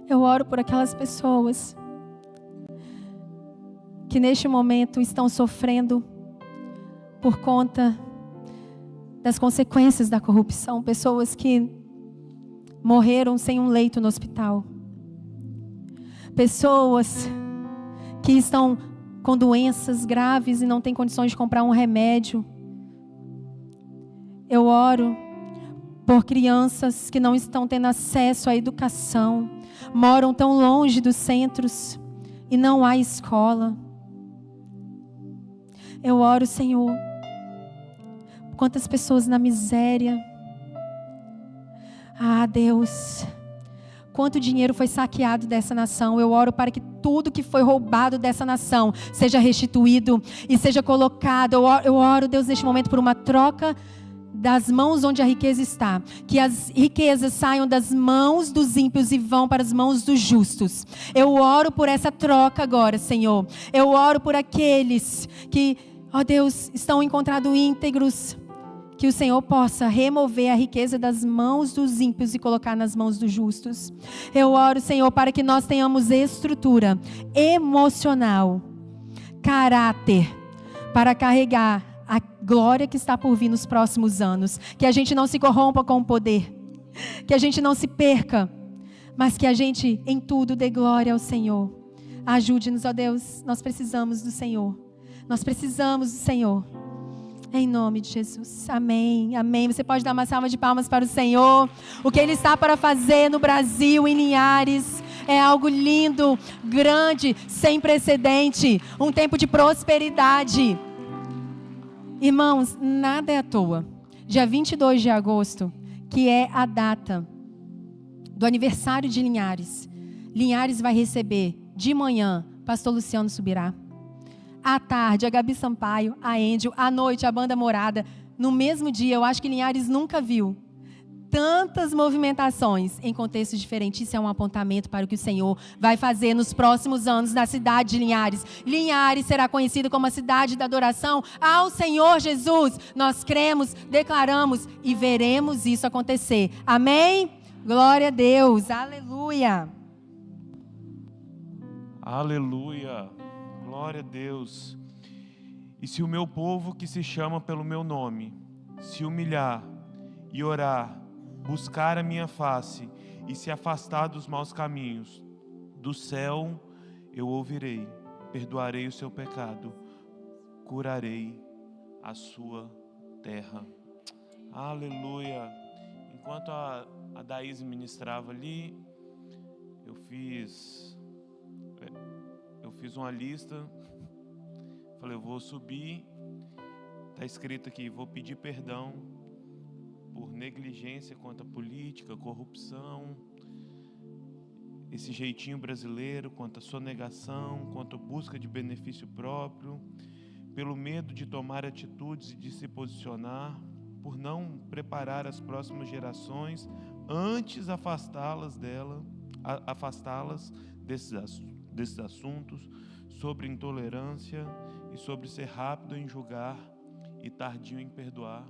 Eu oro por aquelas pessoas que neste momento estão sofrendo por conta das consequências da corrupção. Pessoas que morreram sem um leito no hospital. pessoas que estão com doenças graves e não têm condições de comprar um remédio. Eu oro por crianças que não estão tendo acesso à educação, moram tão longe dos centros e não há escola. Eu oro, Senhor, quantas pessoas na miséria. Ah, Deus, quanto dinheiro foi saqueado dessa nação. Eu oro para que tudo que foi roubado dessa nação seja restituído e seja colocado. Eu oro, Deus, neste momento por uma troca das mãos onde a riqueza está. Que as riquezas saiam das mãos dos ímpios e vão para as mãos dos justos. Eu oro por essa troca agora, Senhor. Eu oro por aqueles que, ó Deus, estão encontrados íntegros. Que o Senhor possa remover a riqueza das mãos dos ímpios e colocar nas mãos dos justos. Eu oro, Senhor, para que nós tenhamos estrutura emocional, caráter, para carregar a glória que está por vir nos próximos anos. Que a gente não se corrompa com o poder, que a gente não se perca, mas que a gente em tudo dê glória ao Senhor. Ajude-nos, ó Deus, nós precisamos do Senhor. Nós precisamos do Senhor. Em nome de Jesus, amém, amém. Você pode dar uma salva de palmas para o Senhor. O que Ele está para fazer no Brasil, em Linhares, é algo lindo, grande, sem precedente. Um tempo de prosperidade. Irmãos, nada é à toa. Dia 22 de agosto, que é a data do aniversário de Linhares. Linhares vai receber de manhã Pastor Luciano Subirá. À tarde, a Gabi Sampaio, a Angel, à noite, a Banda Morada. No mesmo dia, eu acho que Linhares nunca viu tantas movimentações em contextos diferentes. Isso é um apontamento para o que o Senhor vai fazer nos próximos anos na cidade de Linhares. Linhares será conhecida como a cidade da adoração ao Senhor Jesus. Nós cremos, declaramos e veremos isso acontecer. Amém? Glória a Deus. Aleluia. Aleluia. Glória a Deus. E se o meu povo que se chama pelo meu nome se humilhar e orar, buscar a minha face e se afastar dos maus caminhos, do céu eu ouvirei, perdoarei o seu pecado, curarei a sua terra. Aleluia. Enquanto a Daíse ministrava ali, eu fiz uma lista. Falei, eu vou subir. Está escrito aqui, vou pedir perdão por negligência quanto à política, corrupção, esse jeitinho brasileiro, quanto à sonegação, quanto à busca de benefício próprio, pelo medo de tomar atitudes e de se posicionar, por não preparar as próximas gerações, antes afastá-las desses assuntos, sobre intolerância e sobre ser rápido em julgar e tardio em perdoar.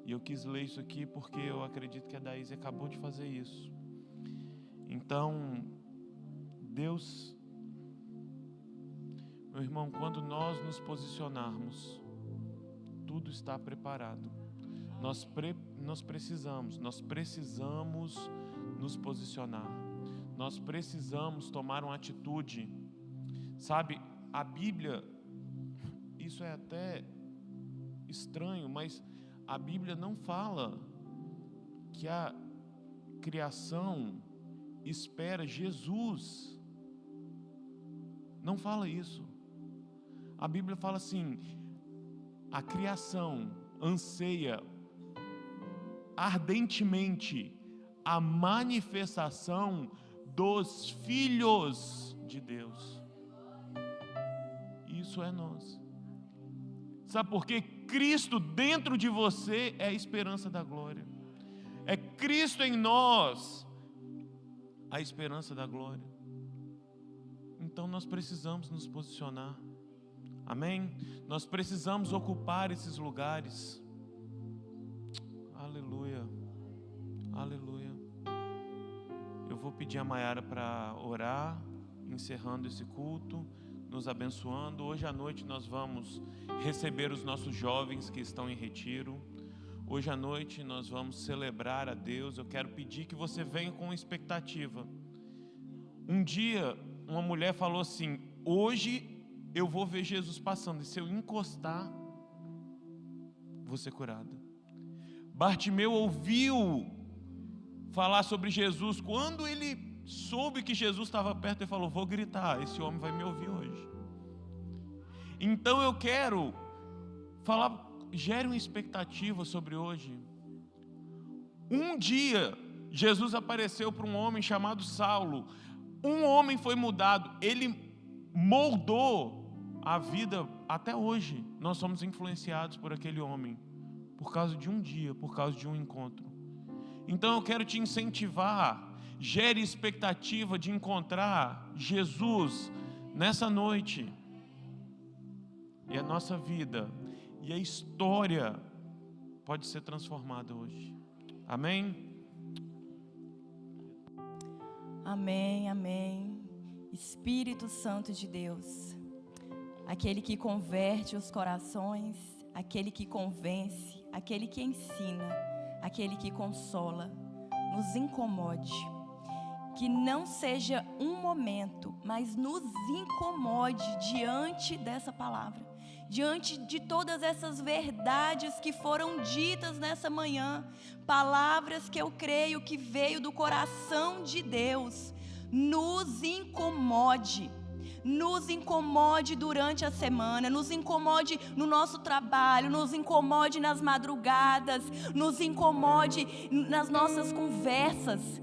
E eu quis ler isso aqui porque eu acredito que a Daíse acabou de fazer isso. Então, Deus, meu irmão, quando nós nos posicionarmos, tudo está preparado. Nós precisamos nos posicionar. Nós precisamos tomar uma atitude. Sabe, a Bíblia, isso é até estranho, mas a Bíblia não fala que a criação espera Jesus. Não fala isso. A Bíblia fala assim: a criação anseia ardentemente a manifestação dos filhos de Deus. Isso é nós. Sabe por quê? Cristo dentro de você é a esperança da glória. É Cristo em nós a esperança da glória. Então nós precisamos nos posicionar. Amém? Nós precisamos ocupar esses lugares. Aleluia. Aleluia. Eu vou pedir a Maiara para orar, encerrando esse culto, nos abençoando. Hoje à noite nós vamos receber os nossos jovens que estão em retiro. Hoje à noite nós vamos celebrar a Deus. Eu quero pedir que você venha com expectativa. Um dia uma mulher falou assim: hoje eu vou ver Jesus passando, e se eu encostar, vou ser curada. Bartimeu ouviu falar sobre Jesus. Quando ele soube que Jesus estava perto, ele falou: vou gritar, esse homem vai me ouvir hoje. Então eu quero falar, gere uma expectativa sobre hoje. Um dia, Jesus apareceu para um homem chamado Saulo. Um homem foi mudado, ele moldou a vida até hoje. Nós somos influenciados por aquele homem, por causa de um dia, por causa de um encontro. Então eu quero te incentivar, gere expectativa de encontrar Jesus nessa noite. E a nossa vida e a história pode ser transformada hoje. Amém? Amém, amém. Espírito Santo de Deus, aquele que converte os corações, aquele que convence, aquele que ensina, aquele que consola, nos incomode. Que não seja um momento, mas nos incomode diante dessa palavra, diante de todas essas verdades que foram ditas nessa manhã, palavras que eu creio que veio do coração de Deus. Nos incomode durante a semana, nos incomode no nosso trabalho, nos incomode nas madrugadas, nos incomode nas nossas conversas.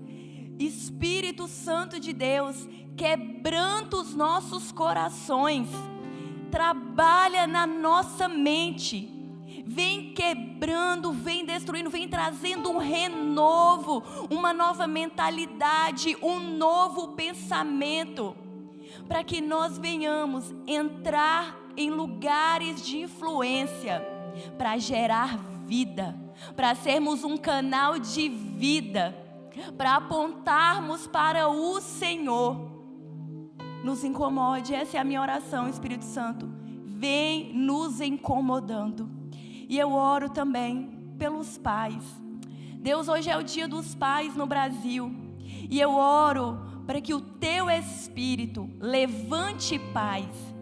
Espírito Santo de Deus, quebranta os nossos corações, trabalha na nossa mente, vem quebrando, vem destruindo, vem trazendo um renovo, uma nova mentalidade, um novo pensamento, para que nós venhamos entrar em lugares de influência, para gerar vida, para sermos um canal de vida, para apontarmos para o Senhor. Nos incomode, essa é a minha oração, Espírito Santo, vem nos incomodando. E eu oro também pelos pais. Deus, hoje é o dia dos pais no Brasil, e eu oro para que o teu Espírito levante pais,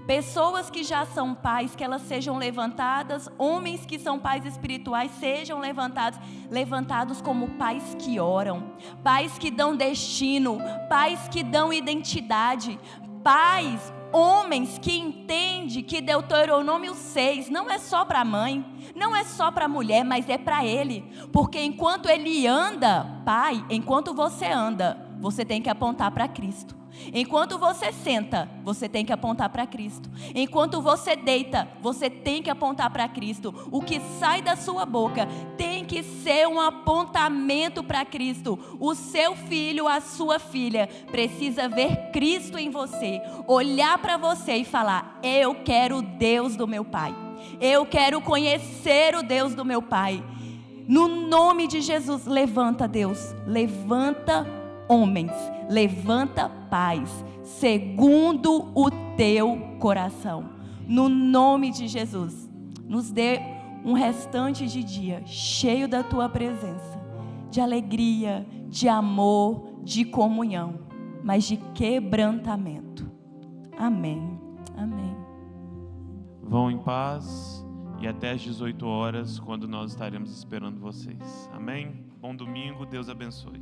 pessoas que já são pais, que elas sejam levantadas, homens que são pais espirituais sejam levantados como pais que oram, pais que dão destino, pais que dão identidade, pais, homens que entendem que Deuteronômio 6 não é só para a mãe, não é só para a mulher, mas é para ele, porque enquanto ele anda, pai, enquanto você anda, você tem que apontar para Cristo. Enquanto você senta, você tem que apontar para Cristo. Enquanto você deita, você tem que apontar para Cristo. O que sai da sua boca tem que ser um apontamento para Cristo. O seu filho, a sua filha, precisa ver Cristo em você, olhar para você e falar: eu quero o Deus do meu pai, eu quero conhecer o Deus do meu pai. No nome de Jesus, levanta, Deus, levanta homens, levanta pais, segundo o teu coração. No nome de Jesus, nos dê um restante de dia cheio da tua presença, de alegria, de amor, de comunhão, mas de quebrantamento. Amém, amém. Vão em paz e até às 18 horas, quando nós estaremos esperando vocês. Amém? Bom domingo, Deus abençoe.